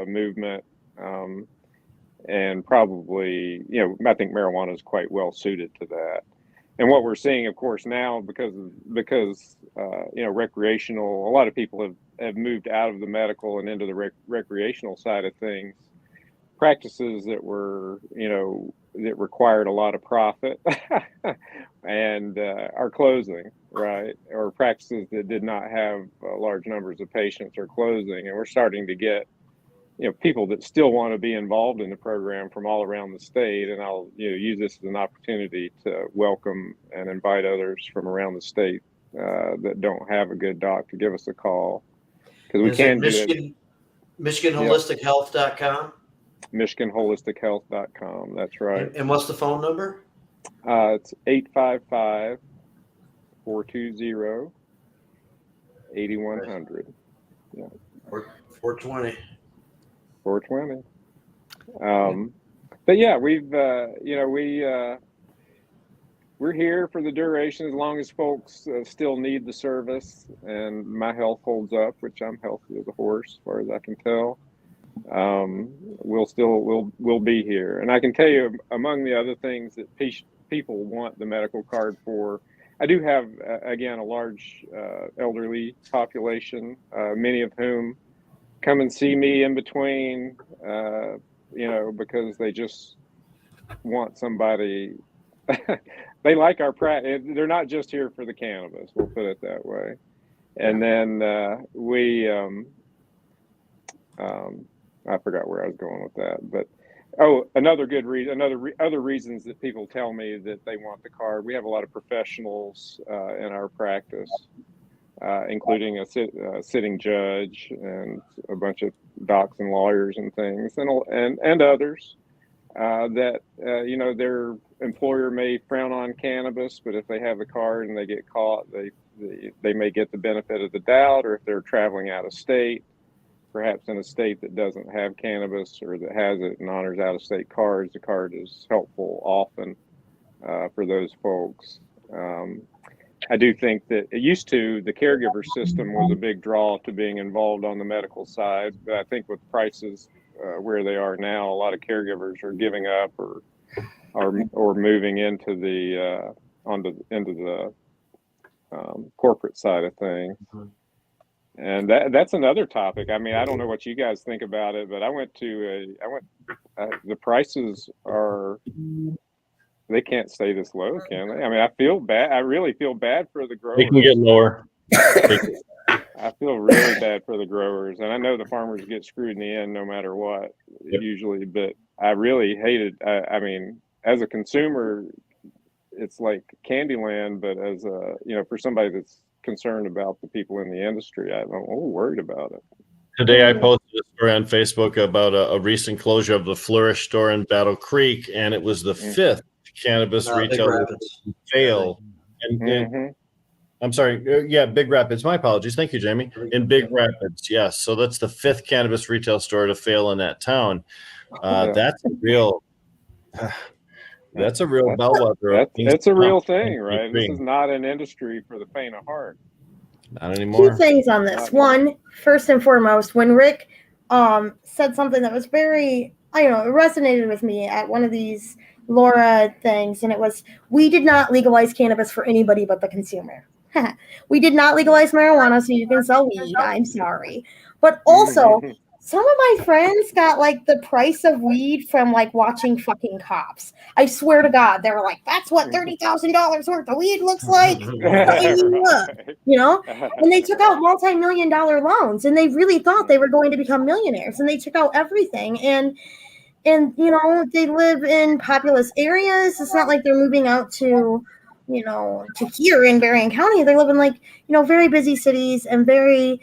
movement. and probably, I think marijuana is quite well suited to that. And what we're seeing, of course, now because recreational, a lot of people have moved out of the medical and into the recreational side of things. Practices that were, that required a lot of profit and are closing, right? Or practices that did not have large numbers of patients are closing, and we're starting to get people that still want to be involved in the program from all around the state. And I'll use this as an opportunity to welcome and invite others from around the state that don't have a good doc to give us a call, because we can do it. MichiganHolisticHealth.com. MichiganHolisticHealth.com. That's right. And what's the phone number? It's 855-420-8100. Yeah. 420. 420. But yeah, we're here for the duration as long as folks still need the service, and my health holds up, which I'm healthy as a horse, as far as I can tell. We'll be here. And I can tell you, among the other things that people want the medical card for, I do have, again, a large elderly population, many of whom come and see me in between, because they just want somebody. They like our practice. They're not just here for the cannabis, we'll put it that way. And then I forgot where I was going with that, but another good reason, other reasons that people tell me that they want the card. We have a lot of professionals in our practice, including a sitting judge and a bunch of docs and lawyers and things, and others that their employer may frown on cannabis, but if they have the card and they get caught, they may get the benefit of the doubt. Or if they're traveling out of state, perhaps in a state that doesn't have cannabis or that has it and honors out-of-state cards, the card is helpful often for those folks. I do think that the caregiver system was a big draw to being involved on the medical side. But I think with prices where they are now, a lot of caregivers are giving up or moving into the corporate side of things. Mm-hmm. And that's another topic. I mean, I don't know what you guys think about it, but the prices they can't stay this low, can they? I mean, I feel bad. I really feel bad for the growers. They can get lower. I feel really bad for the growers, and I know the farmers get screwed in the end no matter what, usually, but I really hate it. I mean, as a consumer, it's like Candyland, but as for somebody that's concerned about the people in the industry, I'm a little worried about it. Today I posted a story on Facebook about a recent closure of the Flourish store in Battle Creek, and it was the fifth cannabis retailer to fail. And I'm sorry, Big Rapids. My apologies. Thank you, Jamie. In Big Rapids, yes. So that's the fifth cannabis retail store to fail in that town. That's a real bellwether. It's a real thing, right? This is not an industry for the faint of heart. Not anymore. 2 things on this. One, first and foremost, when Rick said something that was very, it resonated with me at one of these Laura things, and it was, we did not legalize cannabis for anybody but the consumer. We did not legalize marijuana so you can sell weed. I'm sorry. But also, some of my friends got like the price of weed from like watching fucking Cops. I swear to God, they were like, that's what $30,000 worth of weed looks like. And they took out multi-million-dollar loans, and they really thought they were going to become millionaires, and they took out everything. And they live in populous areas. It's not like they're moving out to here in Berrien County. They live in like, very busy cities and very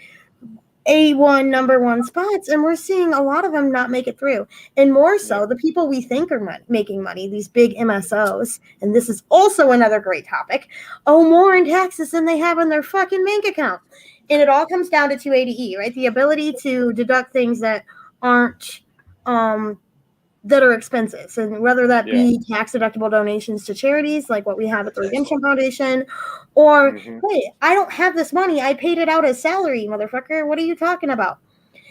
A1 number one spots, and we're seeing a lot of them not make it through. And more so, the people we think are making money, these big MSOs, and this is also another great topic, owe more in taxes than they have in their fucking bank account. And it all comes down to 280E, right? The ability to deduct things that aren't that are expenses, and whether that be tax deductible donations to charities like what we have at the Redemption Foundation, or hey, I don't have this money, I paid it out as salary, motherfucker, what are you talking about?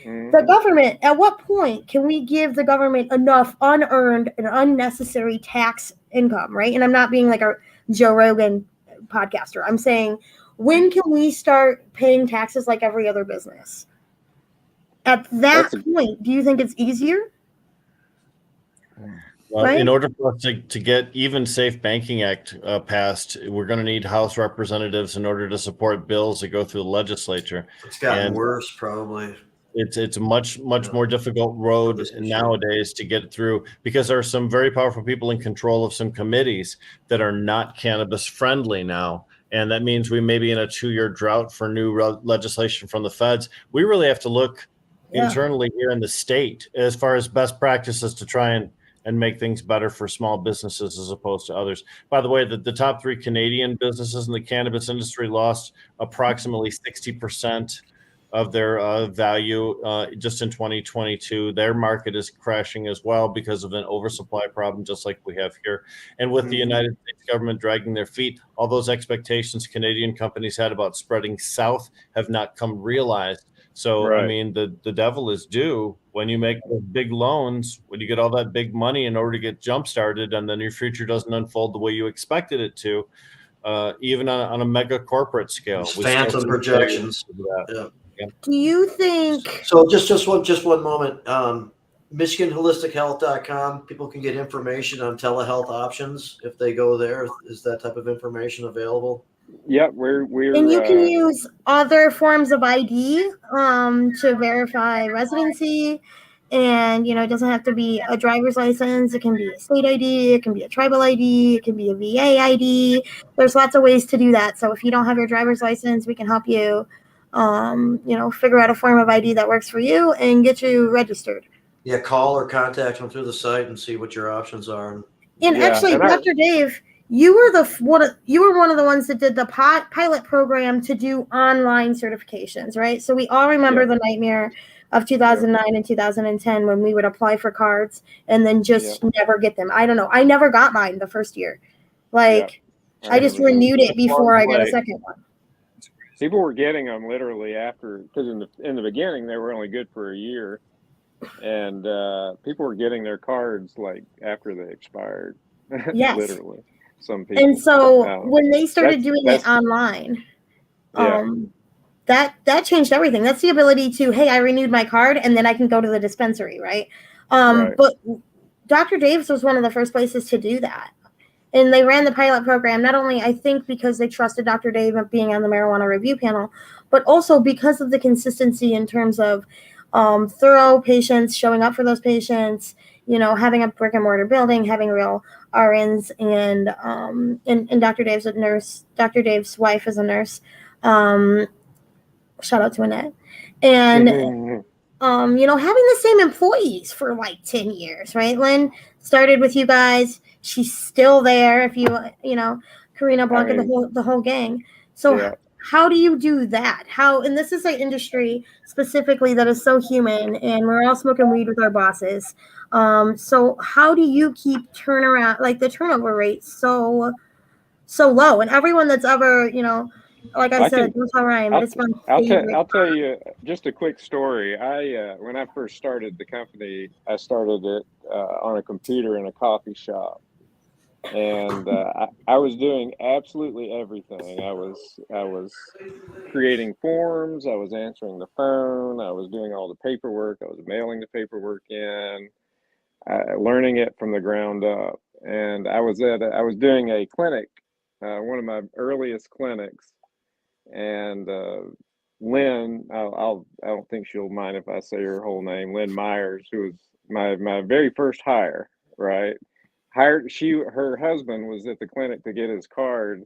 The government, at what point can we give the government enough unearned and unnecessary tax income, right? And I'm not being like a Joe Rogan podcaster. I'm saying, when can we start paying taxes like every other business? At that point, do you think it's easier? Well, Right? in order for us to get even Safe Banking Act passed, we're going to need House representatives in order to support bills that go through the legislature. It's gotten And worse, probably. it's a much more difficult road nowadays to get through, because there are some very powerful people in control of some committees that are not cannabis friendly now. And that means we may be in a 2-year drought for new legislation from the feds. We really have to look internally here in the state as far as best practices to try and make things better for small businesses as opposed to others. By the way, the top 3 Canadian businesses in the cannabis industry lost approximately 60% of their value just in 2022. Their market is crashing as well because of an oversupply problem, just like we have here. And with the United States government dragging their feet, all those expectations Canadian companies had about spreading south have not come realized. So, I mean, the devil is due when you make those big loans, when you get all that big money in order to get jump started, and then your future doesn't unfold the way you expected it to, even on a mega corporate scale. Phantom projections. Do you think? So just one moment. MichiganHolisticHealth.com. People can get information on telehealth options if they go there. Is that type of information available? Yep, we're And you can use other forms of ID to verify residency. And, it doesn't have to be a driver's license. It can be a state ID. It can be a tribal ID. It can be a VA ID. There's lots of ways to do that. So if you don't have your driver's license, we can help you, figure out a form of ID that works for you and get you registered. Yeah, call or contact them through the site and see what your options are. And actually, Dr. Dave, you were one of the ones that did the pilot program to do online certifications, right? So we all remember the nightmare of 2009 and 2010 when we would apply for cards and then just never get them. I don't know. I never got mine the first year. I just renewed it before I got a second one. People were getting them literally after, because in the beginning they were only good for a year, and people were getting their cards like after they expired. Yes. Literally. Some people. And so when they started doing it online, that changed everything. That's the ability to, hey, I renewed my card and then I can go to the dispensary, right? But Dr. Dave's was one of the first places to do that. And they ran the pilot program, not only, I think, because they trusted Dr. Dave of being on the marijuana review panel, but also because of the consistency in terms of thorough patients, showing up for those patients, having a brick and mortar building, having real RNs, and Dr. Dave's a nurse. Dr. Dave's wife is a nurse. Shout out to Annette. And, having the same employees for like 10 years, right? Lynn started with you guys. She's still there. If Karina Blanca, the whole gang. So how do you do that? And this is an industry specifically that is so human, and we're all smoking weed with our bosses. So how do you keep the turnover rate so low? And everyone that's ever, like I said, don't tell Ryan, but it's my favorite. I'll tell you just a quick story. When I first started the company, I started it on a computer in a coffee shop. And I was doing absolutely everything. I was creating forms. I was answering the phone. I was doing all the paperwork. I was mailing the paperwork in, learning it from the ground up. And I was doing a clinic, one of my earliest clinics. And Lynn, I don't think she'll mind if I say her whole name, Lynn Myers, who was my very first hire, right? Her husband was at the clinic to get his card,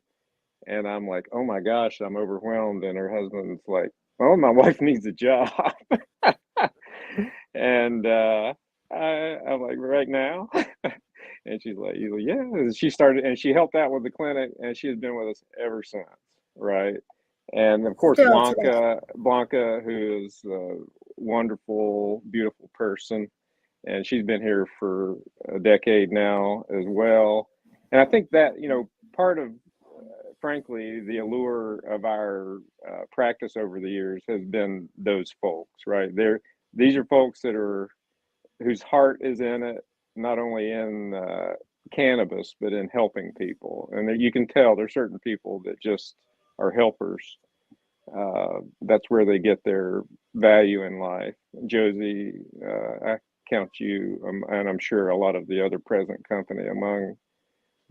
and I'm like, oh my gosh, I'm overwhelmed. And her husband's like, oh, my wife needs a job. And I'm like, right now? And she's like, yeah. And she started, and she helped out with the clinic, and she has been with us ever since, right? And of course, Blanca, who is a wonderful, beautiful person. And she's been here for a decade now as well. And I think that, part of, frankly, the allure of our practice over the years has been those folks, right? these are folks that are whose heart is in it, not only in cannabis, but in helping people. And you can tell there's certain people that just are helpers. That's where they get their value in life. Josey, I count you, and I'm sure a lot of the other present company among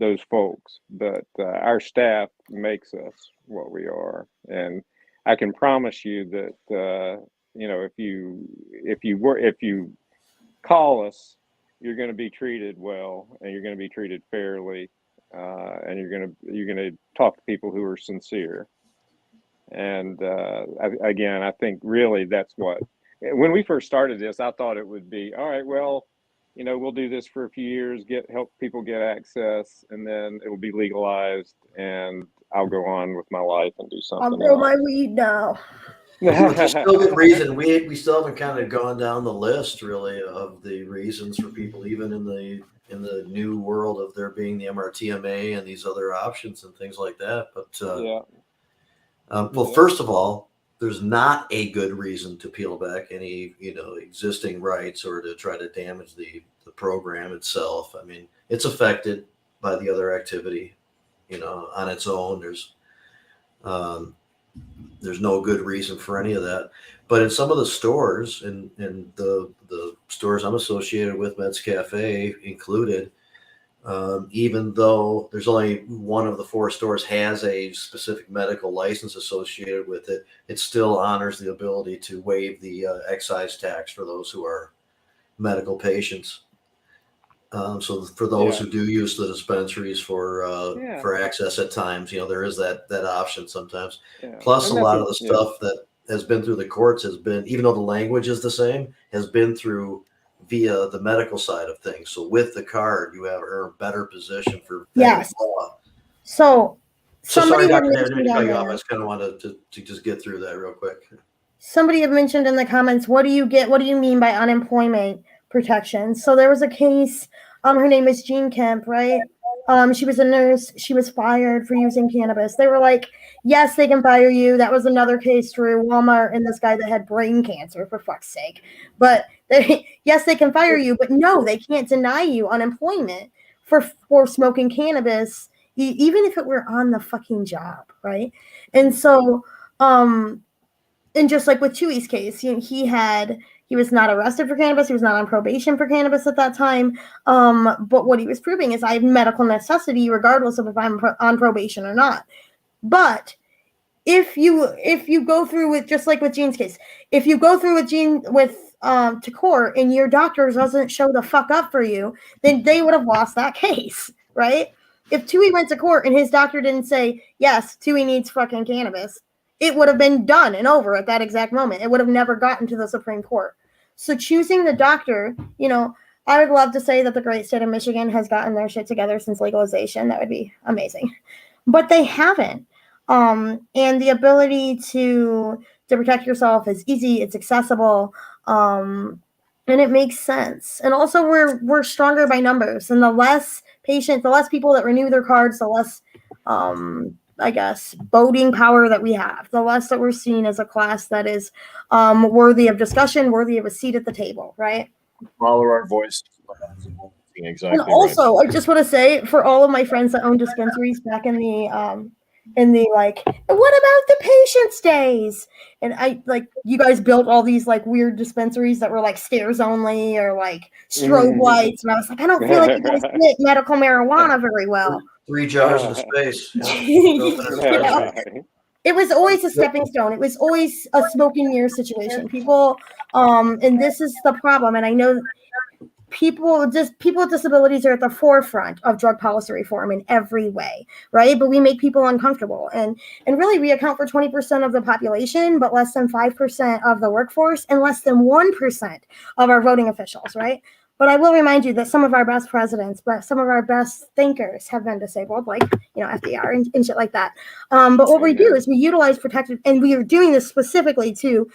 those folks. But our staff makes us what we are, and I can promise you that if you call us, you're going to be treated well, and you're going to be treated fairly, and you're going to talk to people who are sincere. And I think really that's what, when we first started this, I thought it would be, all right, well, we'll do this for a few years, help people get access, and then it will be legalized, and I'll go on with my life and do something I'll grow else. my weed now. Which is still good reason. We still haven't kind of gone down the list really of the reasons for people, even in the new world of there being the MRTMA and these other options and things like that. But first of all, there's not a good reason to peel back any existing rights or to try to damage the program itself. I mean, it's affected by the other activity, on its own. There's no good reason for any of that. But in some of the stores, and the stores I'm associated with, Meds Cafe included, even though there's only one of the 4 stores has a specific medical license associated with it, it still honors the ability to waive the excise tax for those who are medical patients. So for those who do use the dispensaries for access at times, there is that option sometimes. Yeah. Plus, a lot of the stuff that has been through the courts has been, even though the language is the same, has been through via the medical side of things. So with the card, you are in a better position for law. So sorry, Dr. David, to cut you off. I just kind of wanted to just get through that real quick. Somebody had mentioned in the comments, what do you mean by unemployment protection? So there was a case, her name is Jean Kemp, right? She was a nurse. She was fired for using cannabis. They were like, yes, they can fire you. That was another case through Walmart and this guy that had brain cancer, for fuck's sake. But yes, they can fire you, but no, they can't deny you unemployment for smoking cannabis, even if it were on the fucking job, right? And so, and just like with Chewy's case, he was not arrested for cannabis. He was not on probation for cannabis at that time. But what he was proving is I have medical necessity, regardless of if I'm on probation or not. But if you go through with, just like with Jean's case, if you go through to court and your doctor doesn't show the fuck up for you, then they would have lost that case, right? If Tui went to court and his doctor didn't say, yes, Tui needs fucking cannabis, it would have been done and over at that exact moment. It would have never gotten to the Supreme Court. So choosing the doctor, I would love to say that the great state of Michigan has gotten their shit together since legalization. That would be amazing. But they haven't. And the ability to protect yourself is easy. It's accessible. And it makes sense. And also we're stronger by numbers. And the less patients, the less people that renew their cards, the less voting power that we have, the less that we're seen as a class that is worthy of discussion, worthy of a seat at the table, right? Follow our voice. Exactly. And also, I just want to say, for all of my friends that own dispensaries back in the what about the patients days? And you guys built all these weird dispensaries that were stairs only or strobe lights, and I was like, I don't feel like you guys fit medical marijuana very well. 3 jars of space. It was always a stepping stone. It was always a smoke and mirror situation. People, and this is the problem. And I know people with disabilities are at the forefront of drug policy reform in every way, right? But we make people uncomfortable. And really, we account for 20% of the population, but less than 5% of the workforce and less than 1% of our voting officials, right? But I will remind you that some of our best presidents, but some of our best thinkers have been disabled, FDR and shit like that. But what we do is we utilize protected, and we are doing this specifically to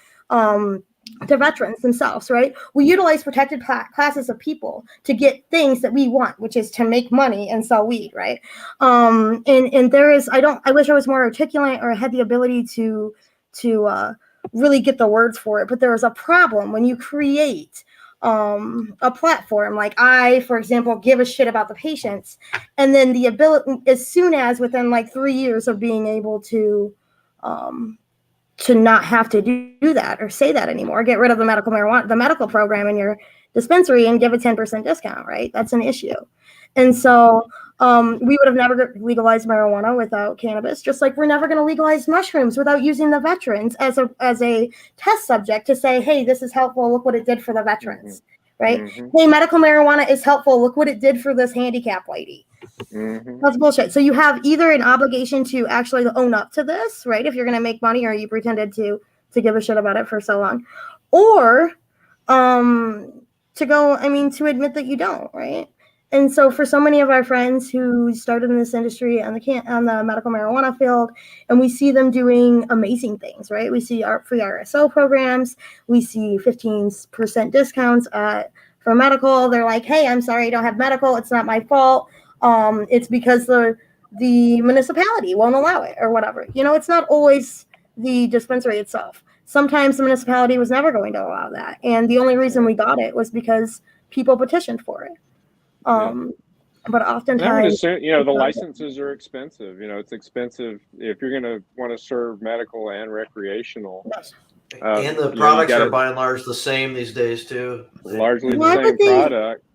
veterans themselves, right? We utilize protected classes of people to get things that we want, which is to make money and sell weed, right? And there is, I wish I was more articulate or had the ability to really get the words for it, but there is a problem when you create a platform like I, for example, give a shit about the patients, and then the ability, as soon as within like 3 years of being able to not have to do that or say that anymore, get rid of the medical marijuana, the medical program in your dispensary and give a 10% discount, right? That's an issue. And so we would have never legalized marijuana without cannabis, just like we're never going to legalize mushrooms without using the veterans as a test subject to say, hey, this is helpful. Look what it did for the veterans, right? Hey, medical marijuana is helpful. Look what it did for this handicapped lady. That's bullshit. So you have either an obligation to actually own up to this, right? If you're going to make money, or you pretended to give a shit about it for so long, or to admit that you don't, right? And so for so many of our friends who started in this industry on the medical marijuana field, and we see them doing amazing things, right? We see our free RSO programs. We see 15% discounts for medical. They're like, hey, I'm sorry, I don't have medical. It's not my fault. It's because the municipality won't allow it or whatever. It's not always the dispensary itself. Sometimes the municipality was never going to allow that. And the only reason we got it was because people petitioned for it. But oftentimes, the licenses are expensive. It's expensive if you're going to want to serve medical and recreational. And the products are by and large the same these days too. Largely the same product.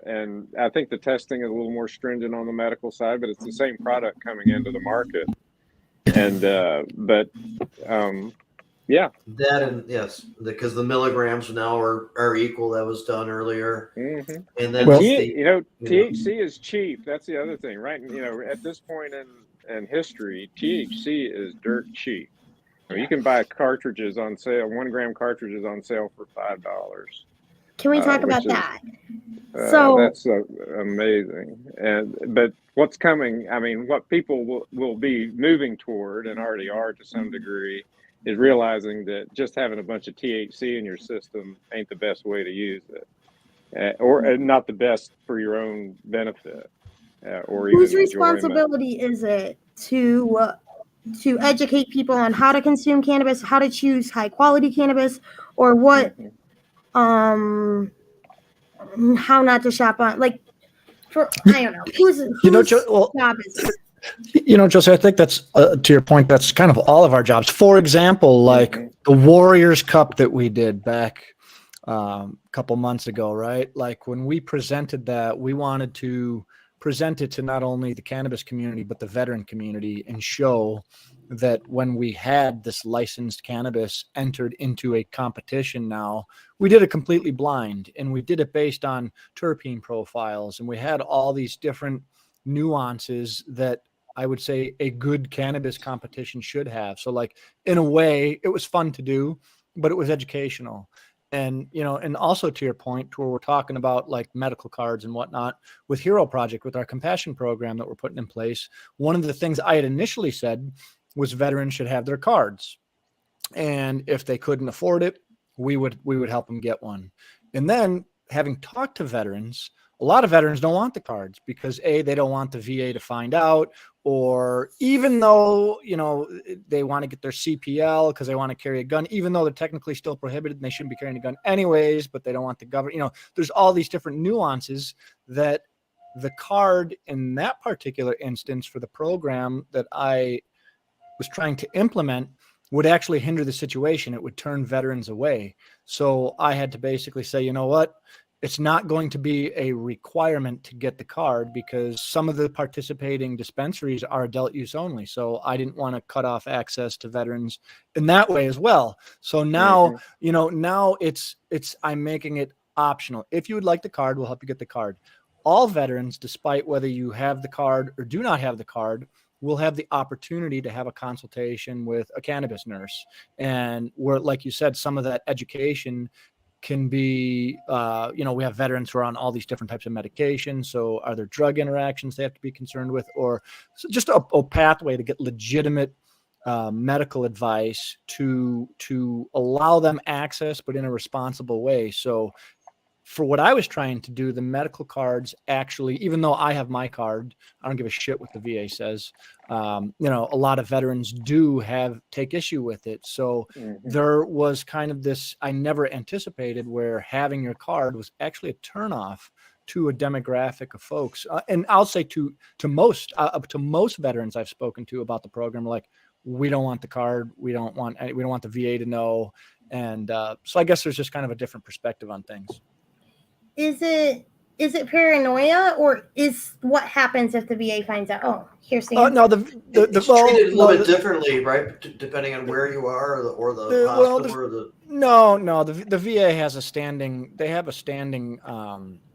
And I think the testing is a little more stringent on the medical side, but it's the same product coming into the market. And yeah. That, and yes, because the milligrams now are equal. That was done earlier. And then THC is cheap. That's the other thing, right? At this point in history, THC is dirt cheap. You can buy cartridges on sale, 1 gram cartridges on sale for $5. Can we talk about that? That's amazing. But what's coming? I mean, what people will be moving toward, and already are to some degree, is realizing that just having a bunch of THC in your system ain't the best way to use it, or not the best for your own benefit, or even whose responsibility is it to educate people on how to consume cannabis, how to choose high quality cannabis, or what, how not to shop on, like, for, I don't know, whose job is it? Josey, I think that's to your point. That's kind of all of our jobs. For example, like the Warriors Cup that we did back a couple months ago, right? Like when we presented that, we wanted to present it to not only the cannabis community but the veteran community, and show that when we had this licensed cannabis entered into a competition, now we did it completely blind, and we did it based on terpene profiles, and we had all these different nuances that I would say a good cannabis competition should have. So like, in a way, it was fun to do, but it was educational. And, and also to your point, to where we're talking about like medical cards and whatnot with Hero Project, with our compassion program that we're putting in place, one of the things I had initially said was veterans should have their cards. And if they couldn't afford it, we would help them get one. And then, having talked to veterans, a lot of veterans don't want the cards because they don't want the VA to find out, or even though, they want to get their CPL because they want to carry a gun, even though they're technically still prohibited and they shouldn't be carrying a gun anyways, but they don't want the government, there's all these different nuances that the card in that particular instance for the program that I was trying to implement would actually hinder the situation. It would turn veterans away. So I had to basically say, you know what? It's not going to be a requirement to get the card because some of the participating dispensaries are adult use only. So I didn't want to cut off access to veterans in that way as well. So now, now it's I'm making it optional. If you would like the card, we'll help you get the card. All veterans, despite whether you have the card or do not have the card, will have the opportunity to have a consultation with a cannabis nurse. And where, like you said, some of that education can be, we have veterans who are on all these different types of medications. So are there drug interactions they have to be concerned with, or just a pathway to get legitimate medical advice to allow them access, but in a responsible way. So for what I was trying to do, the medical cards actually, even though I have my card, I don't give a shit what the VA says. A lot of veterans do take issue with it. So there was kind of this, I never anticipated, where having your card was actually a turnoff to a demographic of folks. And I'll say to most veterans I've spoken to about the program, like, we don't want the card. We don't want the VA to know. And so I guess there's just kind of a different perspective on things. Is it paranoia, or is what happens if the VA finds out? Oh, here's the no, it's treated a little bit differently, right? Depending on where you are, or the hospital, or the no. The VA has a standing. They have a standing.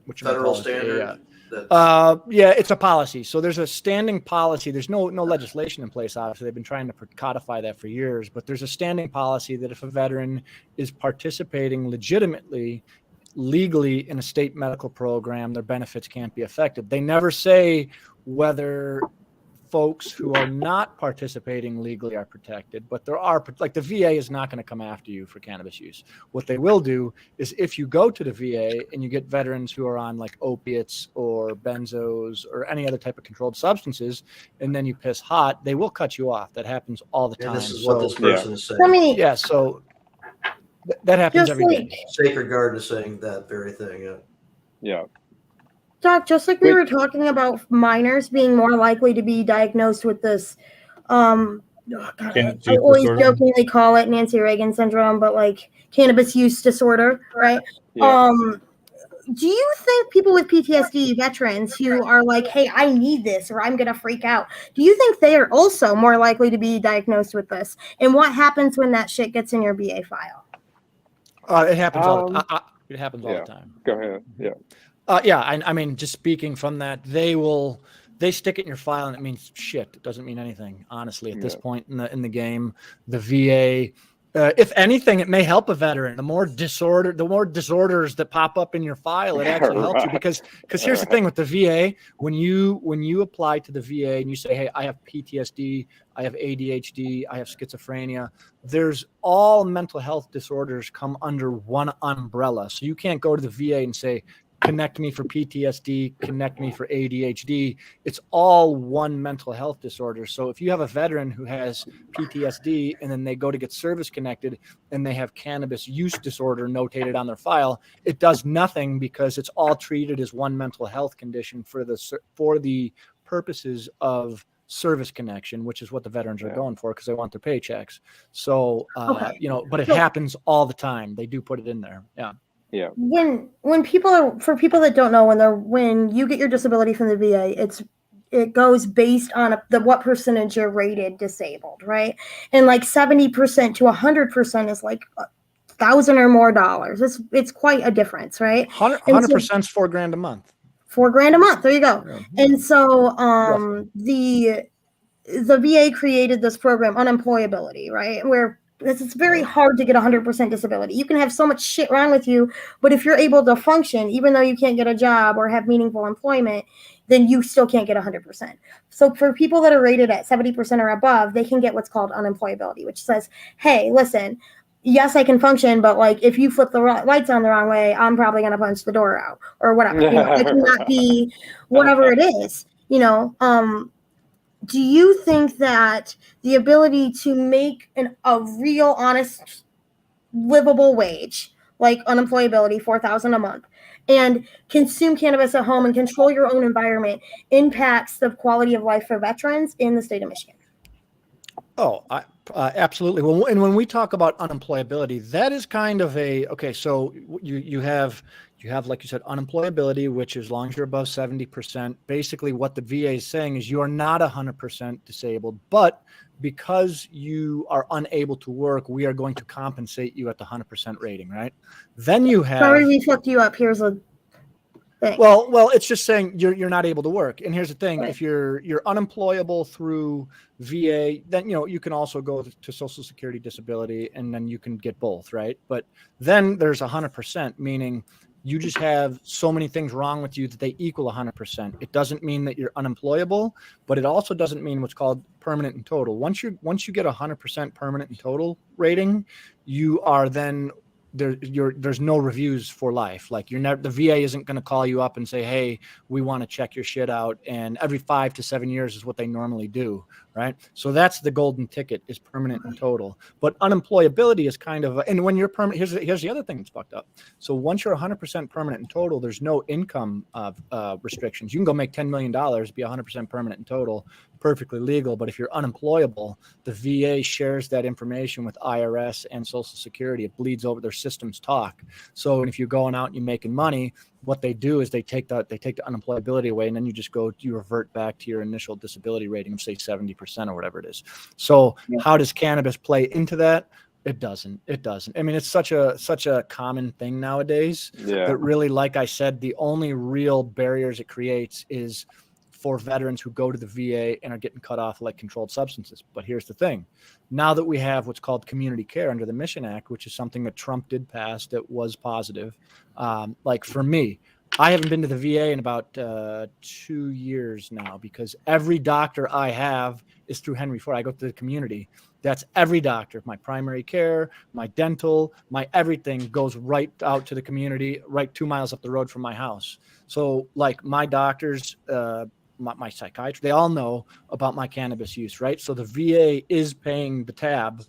Which federal standard. It's a policy. So there's a standing policy. There's no legislation in place. Obviously, they've been trying to codify that for years. But there's a standing policy that if a veteran is participating legally in a state medical program, their benefits can't be affected. They never say whether folks who are not participating legally are protected, but there are, like, the VA is not going to come after you for cannabis use. What they will do is, if you go to the VA and you get veterans who are on like opiates or benzos or any other type of controlled substances, and then you piss hot, they will cut you off. That happens all the time. This is what this person is saying. So that happens every day. Sacred Garden is saying that very thing. Yeah. Doc, just like we were talking about minors being more likely to be diagnosed with this, I always jokingly call it Nancy Reagan syndrome, but like cannabis use disorder, right? Yeah. Do you think people with PTSD, veterans who are like, hey, I need this, or I'm going to freak out, do you think they are also more likely to be diagnosed with this? And what happens when that shit gets in your VA file? It happens it happens all the time. Go ahead. Yeah. I mean, just speaking from that, they stick it in your file, and it means shit. It doesn't mean anything, honestly, at this point in the game. The VA, if anything, it may help a veteran. The more disorders that pop up in your file, it actually helps you, because here's the thing with the VA: when you apply to the VA and you say, hey, I have PTSD, I have ADHD, I have schizophrenia, there's all mental health disorders come under one umbrella. So you can't go to the VA and say, connect me for PTSD, connect me for ADHD. It's all one mental health disorder. So if you have a veteran who has PTSD and then they go to get service connected and they have cannabis use disorder notated on their file, it does nothing, because it's all treated as one mental health condition for the purposes of service connection, which is what the veterans are going for, because they want their paychecks. So, but it happens all the time. They do put it in there. Yeah. Yeah. When for people that don't know, when you get your disability from the VA, it goes based on what percentage you're rated disabled, right? And like 70% to 100% is like $1,000 or more dollars. It's quite a difference, right? 100% is $4,000 a month. $4,000 a month. There you go. Yeah. And so the VA created this program, unemployability, right? Where it's very hard to get 100% disability. You can have so much shit wrong with you, but if you're able to function, even though you can't get a job or have meaningful employment, then you still can't get 100%. So for people that are rated at 70% or above, they can get what's called unemployability, which says, hey, listen, yes, I can function, but like if you flip the lights on the wrong way, I'm probably going to punch the door out or whatever. It cannot be whatever it is, Do you think that the ability to make a real, honest, livable wage, like unemployability, $4,000 a month, and consume cannabis at home and control your own environment impacts the quality of life for veterans in the state of Michigan? Oh, absolutely. Well, and when we talk about unemployability, that is kind of so you have, like you said, unemployability, which as long as you're above 70%, basically what the VA is saying is you are not 100% disabled, but because you are unable to work, we are going to compensate you at the 100% rating, right? Then you have... Sorry, we fucked you up. Here's a thing. Well, it's just saying you're not able to work. And here's the thing. Right. If you're unemployable through VA, then, you can also go to Social Security disability, and then you can get both, right? But then there's 100%, meaning you just have so many things wrong with you that they equal 100%. It doesn't mean that you're unemployable, but it also doesn't mean what's called permanent and total. Once you get 100% permanent and total rating, you are then there's no reviews for life. Like you're never, the VA isn't going to call you up and say, hey, we want to check your shit out. And every 5 to 7 years is what they normally do. Right. So that's the golden ticket, is permanent and total. But unemployability is kind of, and when you're permanent, here's the other thing that's fucked up. So once you're 100% permanent and total, there's no income restrictions. You can go make $10 million, be 100% permanent and total, perfectly legal. But if you're unemployable, the VA shares that information with IRS and Social Security. It bleeds over, their systems talk. So if you're going out and you're making money, what they do is they take the unemployability away, and then you revert back to your initial disability rating of say 70% or whatever it is. So how does cannabis play into that? It doesn't. I mean, it's such a common thing nowadays that really, like I said, the only real barriers it creates is for veterans who go to the VA and are getting cut off like controlled substances. But here's the thing. Now that we have what's called community care under the Mission Act, which is something that Trump did pass that was positive. Like for me, I haven't been to the VA in about 2 years now, because every doctor I have is through Henry Ford. I go to the community. That's every doctor. My primary care, my dental, my everything goes right out to the community, right 2 miles up the road from my house. So like my doctors, my psychiatrist, they all know about my cannabis use, right? So the VA is paying the tab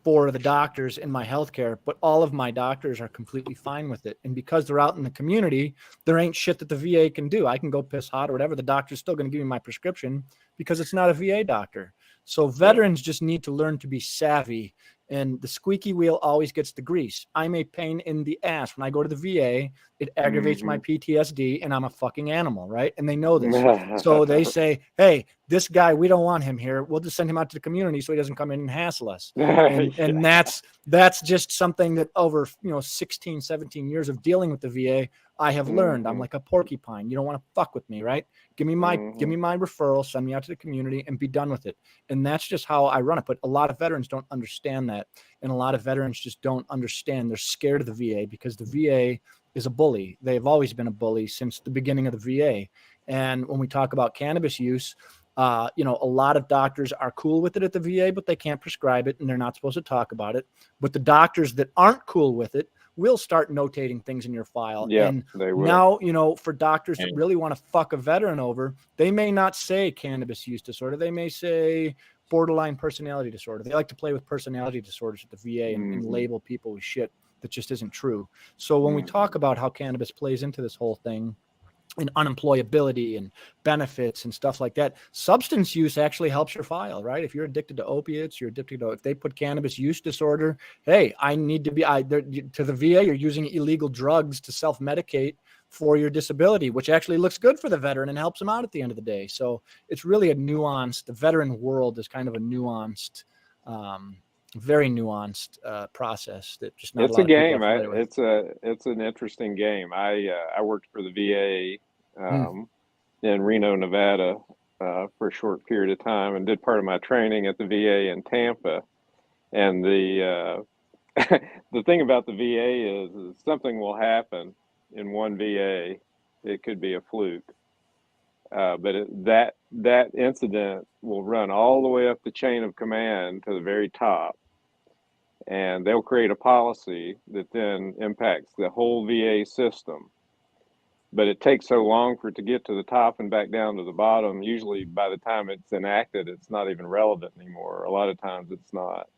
for the doctors in my healthcare, but all of my doctors are completely fine with it. And because they're out in the community, there ain't shit that the VA can do. I can go piss hot or whatever. The doctor's still going to give me my prescription because it's not a VA doctor. So veterans just need to learn to be savvy, and the squeaky wheel always gets the grease. I'm a pain in the ass. When I go to the VA, it aggravates my PTSD, and I'm a fucking animal, right? And they know this. So they say, hey, this guy, we don't want him here. We'll just send him out to the community so he doesn't come in and hassle us. And that's just something that over 16, 17 years of dealing with the VA, I have learned. I'm like a porcupine. You don't want to fuck with me, right? Give me my referral, send me out to the community, and be done with it. And that's just how I run it. But a lot of veterans don't understand that. And a lot of veterans just don't understand. They're scared of the VA because the VA is a bully. They've always been a bully since the beginning of the VA. And when we talk about cannabis use, a lot of doctors are cool with it at the VA, but they can't prescribe it and they're not supposed to talk about it. But the doctors that aren't cool with it will start notating things in your file. Yeah, and they will. Now, for doctors that really want to fuck a veteran over, they may not say cannabis use disorder. They may say borderline personality disorder. They like to play with personality disorders at the VA and label people with shit that just isn't true. So when we talk about how cannabis plays into this whole thing, and unemployability and benefits and stuff like that, substance use actually helps your file, right? If you're addicted to opiates, if they put cannabis use disorder, hey, I need to be, to the VA, you're using illegal drugs to self-medicate for your disability, which actually looks good for the veteran and helps them out at the end of the day. So it's really the veteran world is kind of a nuanced, very nuanced process that just not it's a lot a game. of people are familiar with. It's an interesting game. I worked for the VA in Reno, Nevada, for a short period of time, and did part of my training at the VA in Tampa. And the the thing about the VA is something will happen in one VA. It could be a fluke, but that incident will run all the way up the chain of command to the very top, and they'll create a policy that then impacts the whole VA system. But it takes so long for it to get to the top and back down to the bottom. Usually by the time it's enacted, it's not even relevant anymore. A lot of times it's not.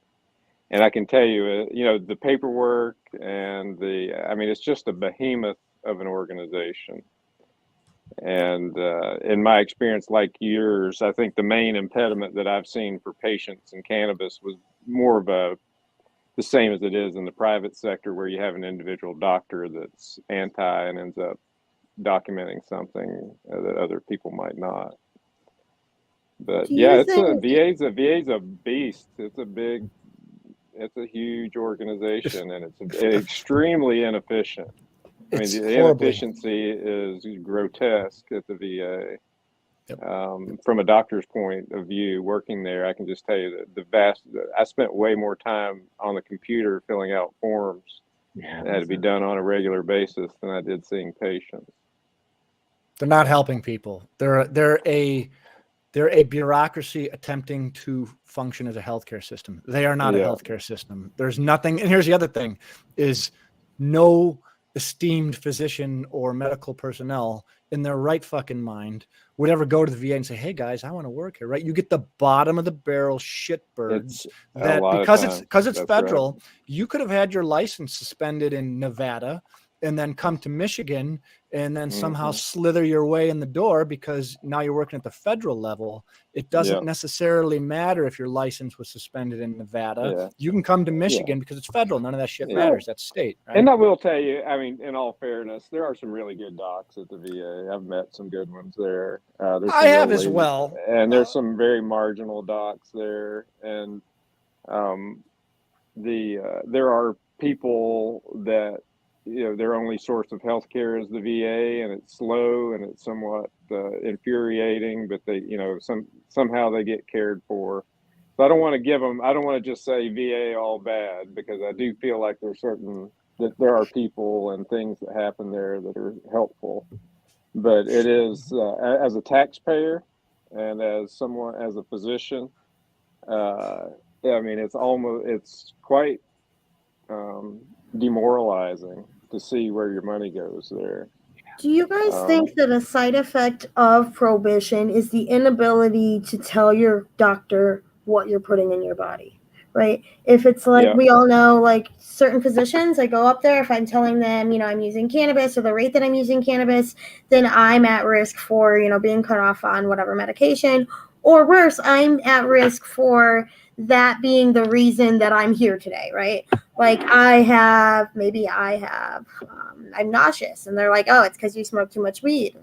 And I can tell you, the paperwork and it's just a behemoth of an organization. And in my experience, like yours, I think the main impediment that I've seen for patients in cannabis was more of the same as it is in the private sector, where you have an individual doctor that's anti and ends up documenting something that other people might not. But VA's a beast. It's a huge organization, and it's extremely inefficient. The inefficiency is grotesque at the VA. Yep. From a doctor's point of view, working there, I can just tell you that I spent way more time on the computer filling out forms that had to be done on a regular basis than I did seeing patients. They're not helping people. They're a They're a bureaucracy attempting to function as a healthcare system. They are not a healthcare system. There's nothing. And here's the other thing is no esteemed physician or medical personnel in their right fucking mind would ever go to the VA and say, hey guys, I want to work here, right? You get the bottom of the barrel shitbirds that because it's federal, right. You could have had your license suspended in Nevada and then come to Michigan and then somehow slither your way in the door because now you're working at the federal level. It doesn't necessarily matter if your license was suspended in Nevada. Yeah. You can come to Michigan because it's federal. None of that shit matters. That's state. Right? And I will tell you, I mean, in all fairness, there are some really good docs at the VA. I've met some good ones there. I have as well. And there's some very marginal docs there. And there are people that, you know, their only source of healthcare is the VA, and it's slow and it's somewhat infuriating, but they, you know, somehow they get cared for. So I don't want to just say VA all bad, because I do feel like that there are people and things that happen there that are helpful. But it is, as a taxpayer and as a physician, I mean, it's quite demoralizing to see where your money goes there. Do you guys think that a side effect of prohibition is the inability to tell your doctor what you're putting in your body, right? If it's like, we all know, like certain physicians, I go up there, if I'm telling them, you know, I'm using cannabis or the rate that I'm using cannabis, then I'm at risk for, you know, being cut off on whatever medication, or worse, I'm at risk for that being the reason that I'm here today, right? Like I'm nauseous, and they're like, oh, it's because you smoke too much weed,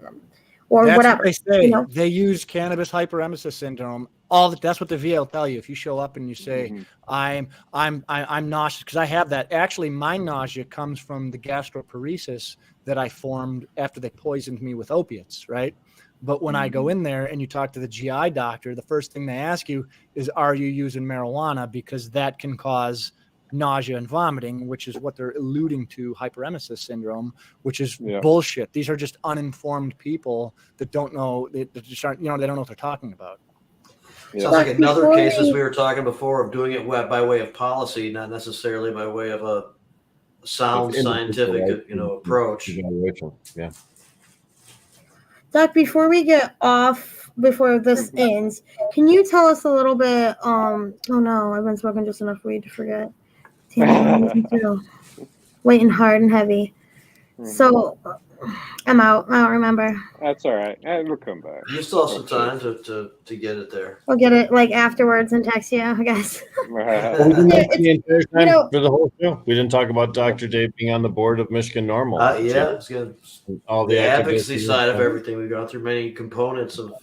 or that's whatever. What they say. You know? They use cannabis hyperemesis syndrome. That's what the VA will tell you if you show up and you say, I'm nauseous, because I have that. Actually, my nausea comes from the gastroparesis that I formed after they poisoned me with opiates, right? But when I go in there and you talk to the GI doctor, the first thing they ask you is, are you using marijuana? Because that can cause nausea and vomiting, which is what they're alluding to, hyperemesis syndrome, which is bullshit. These are just uninformed people that don't know, they just aren't, you know, they don't know what they're talking about. Sounds like another cases we were talking before of doing it by way of policy, not necessarily by way of a sound scientific, you know, approach. Yeah. Doc, before this ends, can you tell us a little bit? Oh no, I've been smoking just enough weed to forget. Waiting hard and heavy. So I'm out. I don't remember. That's all right. We'll come back. You still have some time to get it there. We'll get it like afterwards and text you, I guess. For the whole show, we didn't talk about Dr. Dave being on the board of Michigan Normal. It's good. All the advocacy side of everything. We've gone through many components of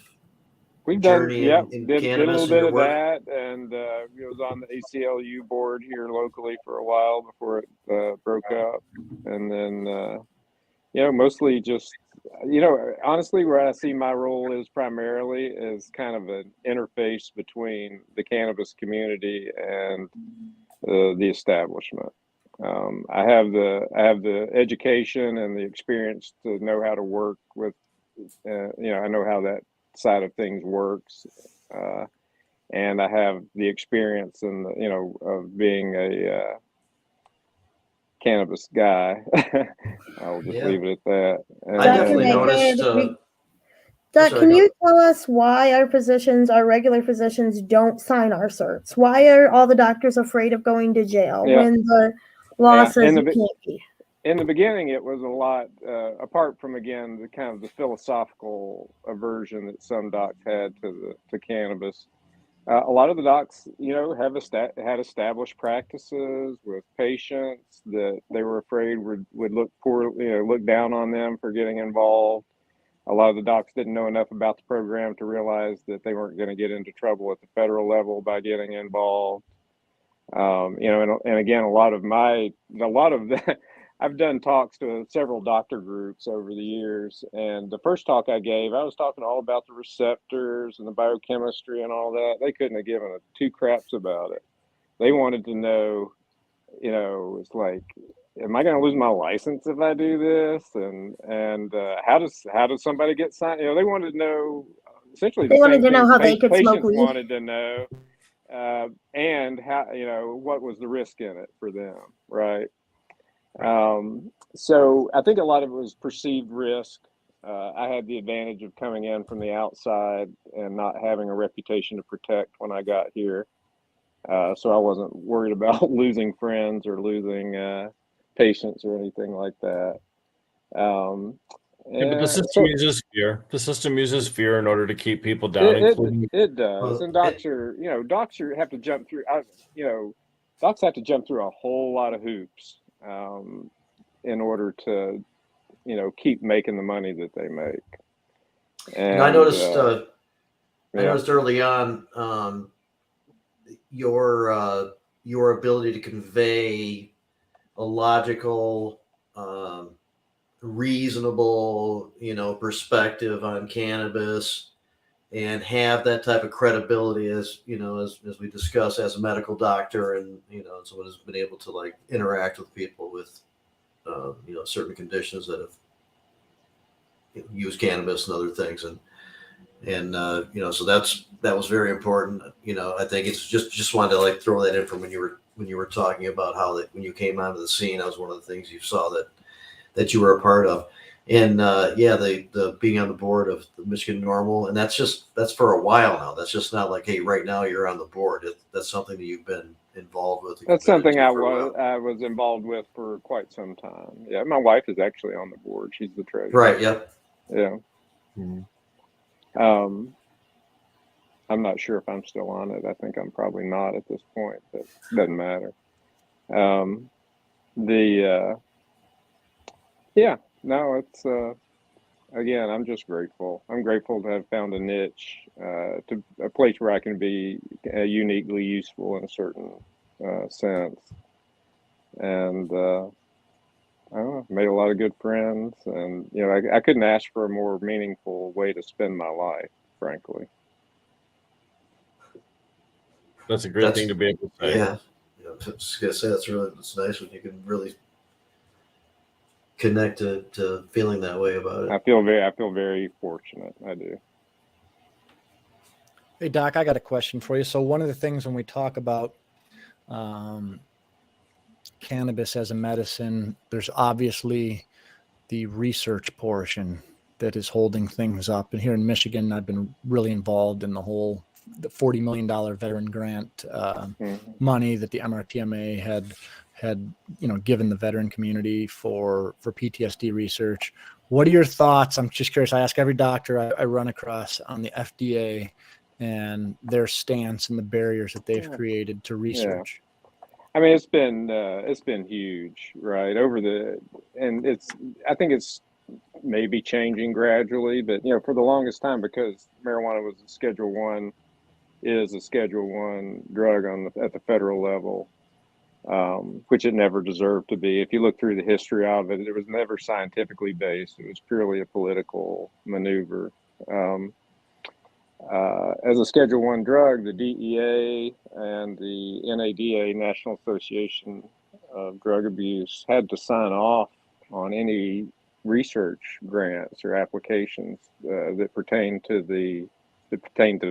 journey in did a cannabis. little bit of that, and was on the ACLU board here locally for a while before it broke up, and then mostly just, honestly, where I see my role is primarily is kind of an interface between the cannabis community and the establishment. I have the education and the experience to know how to work with, I know how that side of things works, and I have the experience and of being a cannabis guy. I'll just leave it at that. And, I definitely noticed. Doc, can you tell us why our regular physicians don't sign our certs? Why are all the doctors afraid of going to jail when the law says you can't be? In the beginning, it was a lot, apart from, again, the kind of the philosophical aversion that some docs had to cannabis. A lot of the docs, had established practices with patients that they were afraid would look poor, look down on them for getting involved. A lot of the docs didn't know enough about the program to realize that they weren't going to get into trouble at the federal level by getting involved. And again, a lot of that. I've done talks to several doctor groups over the years, and the first talk I gave, I was talking all about the receptors and the biochemistry and all that. They couldn't have given two craps about it. They wanted to know, it's like, am I going to lose my license if I do this? And how does somebody get signed? They wanted to know essentially They the wanted same to know things how they could smoke patients weed. wanted to know, and how, what was the risk in it for them, right? So I think a lot of it was perceived risk. I had the advantage of coming in from the outside and not having a reputation to protect when I got here. So I wasn't worried about losing friends or losing patients or anything like that. Yeah, but the system So uses fear. The system uses fear in order to keep people down, including. it does, Well, and docs have to jump through. Docs have to jump through a whole lot of hoops in order to keep making the money that they make. And I noticed. yeah. I noticed early on your ability to convey a logical, reasonable, perspective on cannabis, and have that type of credibility as we discuss as a medical doctor, and someone who's been able to like interact with people with certain conditions that have used cannabis and other things, and so that was very important. I think it's just wanted to like throw that in from when you were talking about how that when you came onto the scene, that was one of the things you saw that you were a part of. And the being on the board of the Michigan Normal, and that's for a while now. That's just not like, hey, right now you're on the board. That's something that you've been involved with. That's something I was involved with for quite some time. Yeah, my wife is actually on the board. She's the treasurer. Right. Yep. Yeah. Hmm. I'm not sure if I'm still on it. I think I'm probably not at this point, but it doesn't matter. It's again, I'm just grateful. I'm grateful to have found a niche, to a place where I can be uniquely useful in a certain sense. And I don't know, made a lot of good friends, and I couldn't ask for a more meaningful way to spend my life, frankly. That's a great thing to be able to say. Yeah. I was just gonna say it's nice when you can really connect to feeling that way about it. I feel very fortunate. I do. Hey, Doc, I got a question for you. So one of the things when we talk about cannabis as a medicine, there's obviously the research portion that is holding things up. And here in Michigan, I've been really involved in the $40 million veteran grant money that the MRTMA had given the veteran community for PTSD research. What are your thoughts? I'm just curious. I ask every doctor I run across on the FDA and their stance and the barriers that they've created to research. I mean, it's been huge, right? I think it's maybe changing gradually, but for the longest time, because marijuana was a Schedule 1 drug at the federal level, which it never deserved to be. If you look through the history of it, it was never scientifically based. It was purely a political maneuver. As a Schedule 1 drug, the DEA and the NADA, National Association of Drug Abuse, had to sign off on any research grants or applications that pertain to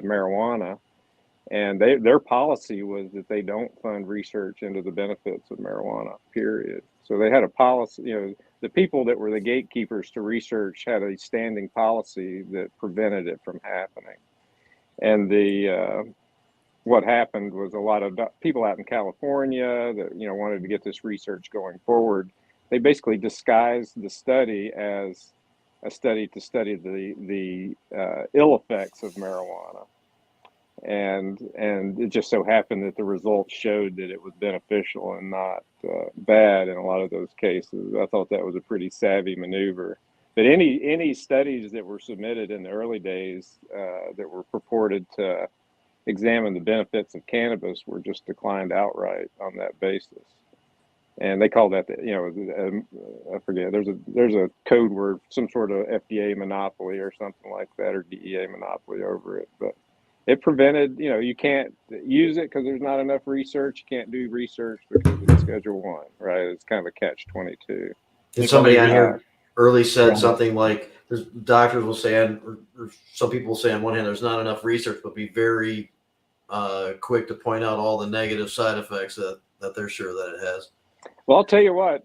marijuana. And their policy was that they don't fund research into the benefits of marijuana, period. So they had a policy, the people that were the gatekeepers to research had a standing policy that prevented it from happening. And what happened was a lot of people out in California that, wanted to get this research going forward, they basically disguised the study as a study to study the ill effects of marijuana. And it just so happened that the results showed that it was beneficial and not bad in a lot of those cases. I thought that was a pretty savvy maneuver. But any studies that were submitted in the early days that were purported to examine the benefits of cannabis were just declined outright on that basis. And they call that, I forget. There's a code word, some sort of FDA monopoly or something like that, or DEA monopoly over it. But it prevented, you can't use it because there's not enough research. You can't do research because it's Schedule 1, right? It's kind of a catch-22. Did somebody on here Early said something like, "There's doctors will say, or some people will say on one hand, there's not enough research, but be very quick to point out all the negative side effects that they're sure that it has." Well, I'll tell you what,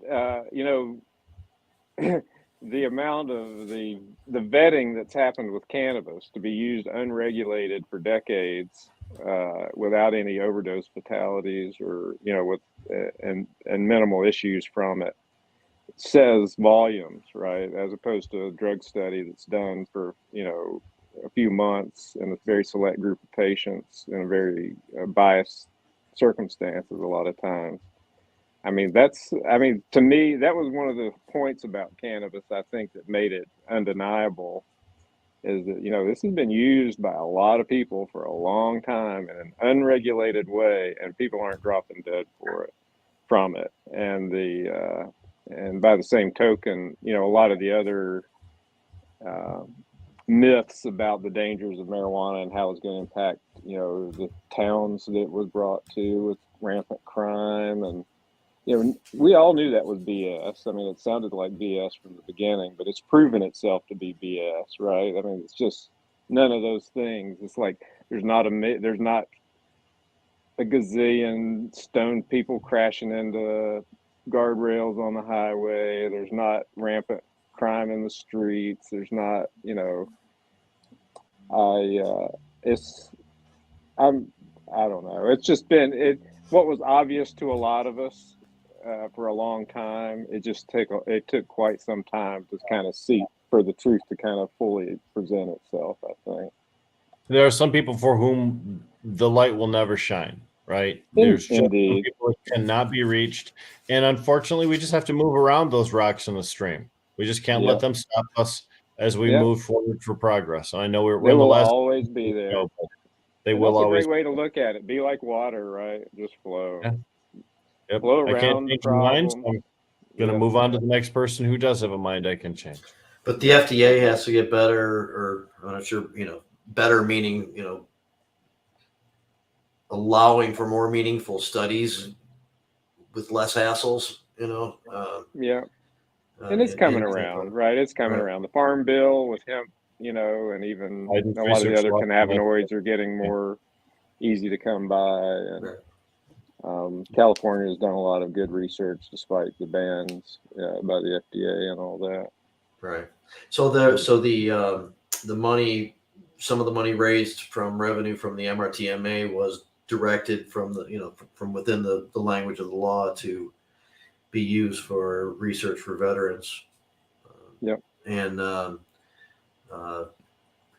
the amount of the vetting that's happened with cannabis to be used unregulated for decades without any overdose fatalities or with and minimal issues from it says volumes, right? As opposed to a drug study that's done for a few months in a very select group of patients in a very biased circumstances a lot of times. I mean, to me, that was one of the points about cannabis, I think, that made it undeniable, is that, this has been used by a lot of people for a long time in an unregulated way, and people aren't dropping dead from it. And and by the same token, a lot of the other myths about the dangers of marijuana and how it's going to impact, the towns that it was brought to with rampant crime and, we all knew that was BS. I mean, it sounded like BS from the beginning, but it's proven itself to be BS, right? I mean, it's just none of those things. It's like there's not a gazillion stoned people crashing into guardrails on the highway. There's not rampant crime in the streets. There's not, I don't know. It's just been what was obvious to a lot of us for a long time. It took quite some time to kind of see for the truth to kind of fully present itself, I think. There are some people for whom the light will never shine, right? There's just some people that cannot be reached. And unfortunately, we just have to move around those rocks in the stream. We just can't let them stop us as we move forward for progress. I know we're they will always be there. They will always. That's a great way to look at it. Be like water, right? Just flow. Yeah. Yep. Flow around I can't change the my mind. problem. So I'm going to move on to the next person who does have a mind I can change. But the FDA has to get better, or I'm not sure, better meaning, allowing for more meaningful studies with less hassles, Yeah. And it's coming around, right? It's coming around. The Farm Bill with hemp, and even a lot of the other cannabinoids are getting more easy to come by. And California has done a lot of good research despite the bans by the FDA and all that. Right. So the money, some of the money raised from revenue from the MRTMA was directed from from within the language of the law to be used for research for veterans. Yep. And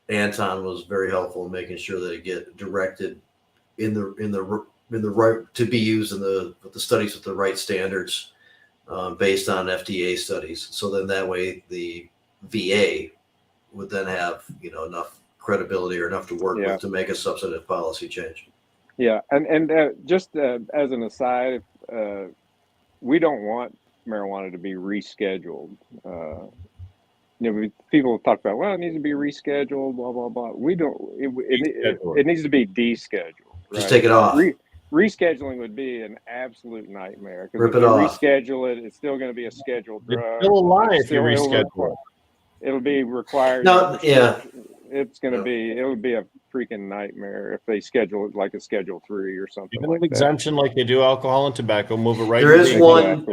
Anton was very helpful in making sure that it get directed in the right to be used with the studies with the right standards based on FDA studies. So then that way the VA would then have enough credibility or enough to work with to make a substantive policy change. Yeah, and just as an aside, we don't want marijuana to be rescheduled. People talk about, well, it needs to be rescheduled, blah blah blah. We don't. It needs to be descheduled. Just take it off. Rescheduling would be an absolute nightmare. Rip if it you off. Reschedule it, it's still going to be a scheduled drug. It's still a lie if you reschedule it. It'll be required. No, yeah. It'll be a freaking nightmare if they schedule it like a Schedule 3 or something. Even like an exemption like they do alcohol and tobacco, move it right. There is one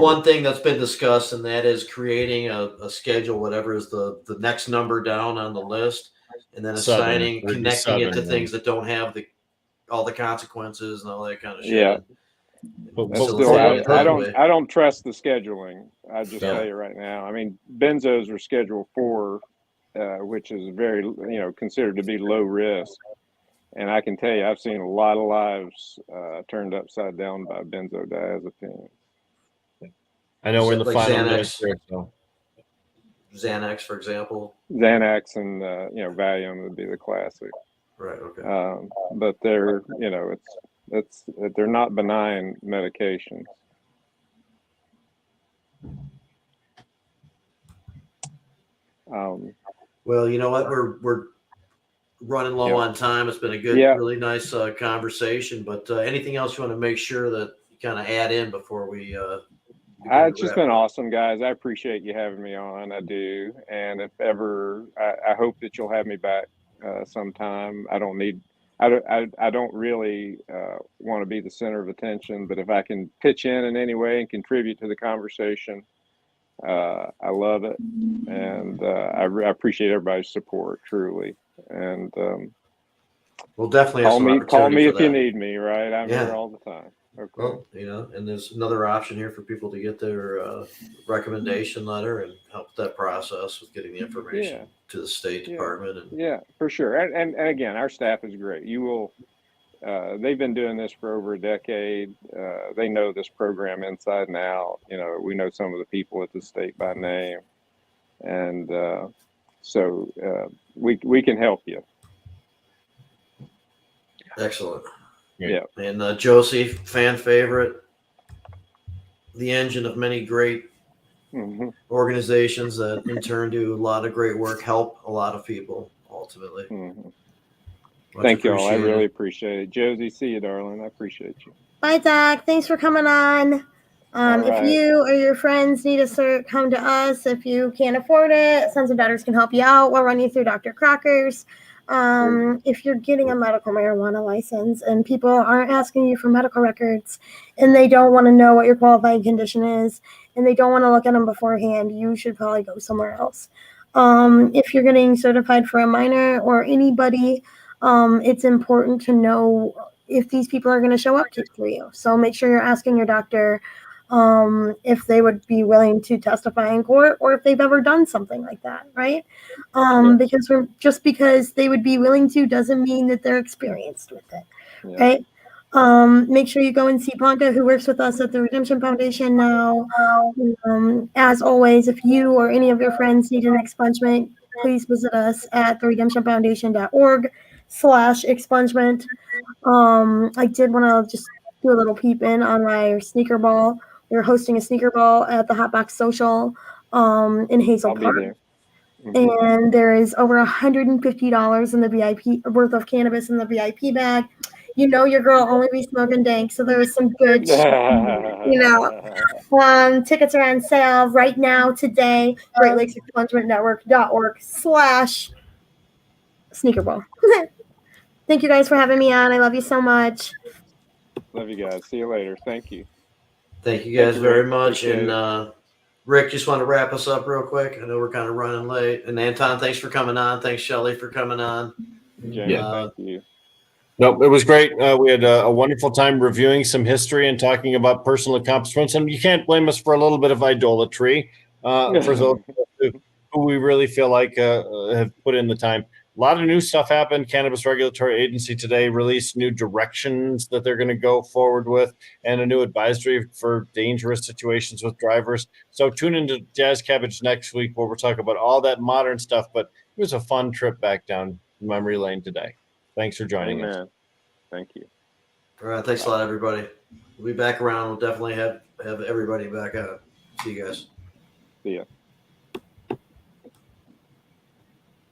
one thing that's been discussed, and that is creating a schedule, whatever is the next number down on the list, and then connecting it to things that don't have all the consequences and all that kind of shit. Yeah. I don't trust the scheduling. I just tell you right now. I mean, benzos are Schedule 4, which is very, considered to be low risk. And I can tell you, I've seen a lot of lives turned upside down by benzodiazepines. I know we're in the final Xanax. minutes here, so. Xanax, for example. Xanax and Valium would be the classic. Right. Okay. But they're, they're not benign medications. Well, you know what? We're running low on time. It's been a good, really nice conversation. But anything else you want to make sure that you kind of add in before we begin It's to just wrap been up. awesome, guys. I appreciate you having me on. I do. And if ever, I hope that you'll have me back sometime. I don't really want to be the center of attention, but if I can pitch in any way and contribute to the conversation, I love it. And I appreciate everybody's support, truly. And We'll definitely have some call opportunity me for if you that. need me, right? I'm here Yeah. all the time. Okay. Well, and there's another option here for people to get their recommendation letter and help with that process with getting the information Yeah. to the State Yeah. Department. And Yeah, for sure. And again, our staff is great. You will, they've been doing this for over a decade. They know this program inside and out. We know some of the people at the state by name. And so we can help you. excellent. Yeah. And Josey, fan favorite, the engine of many great hmm organizations that in turn do a lot of great work, help a lot of people ultimately. hmm Much Thank you all. I appreciated. really appreciate it. Josie, see you, darling. I appreciate you. Bye, Doc. Thanks for coming on. All If right. you or your friends need a cert, come to us. If you can't afford it, Sons of Daughters can help you out. We'll run you through Dr. Crocker's. If you're getting a medical marijuana license and people aren't asking you for medical records and they don't want to know what your qualifying condition is and they don't want to look at them beforehand, you should probably go somewhere else. If you're getting certified for a minor or anybody, it's important to know if these people are going to show up for you. So make sure you're asking your doctor if they would be willing to testify in court or if they've ever done something like that, right? Because just because they would be willing to doesn't mean that they're experienced with it, right? Make sure you go and see Ponca, who works with us at the Redemption Foundation now. As always, if you or any of your friends need an expungement, please visit us at theredemptionfoundation.org/expungement. I did want to just do a little peep in on my sneaker ball. We're hosting a sneaker ball at the Hotbox Social in Hazel I'll be Park. there. And there is over $150 in the VIP worth of cannabis in the VIP bag. Your girl only be smoking dank, so there is some good shit. Tickets are on sale right now today. GreatLakesExpungementNetwork.org/sneaker ball. Thank you guys for having me on. I love you so much. Love you guys. See you later. Thank you. Thank you guys very Rick. much. Appreciate And Rick, just want to wrap us up real quick. I know we're kind of running late. And Anton, thanks for coming on. Thanks, Shelly, for coming on. Jamie, thank you. Nope, it was great. We had a wonderful time reviewing some history and talking about personal accomplishments. And you can't blame us for a little bit of idolatry for those who we really feel like have put in the time. A lot of new stuff happened. Cannabis Regulatory Agency today released new directions that they're going to go forward with and a new advisory for dangerous situations with drivers. So tune into Jazz Cabbage next week where we're talking about all that modern stuff. But it was a fun trip back down memory lane today. Thanks for joining us. Thank you. All right. Thanks a lot, everybody. We'll be back around. We'll definitely have everybody back out. See you guys. See ya.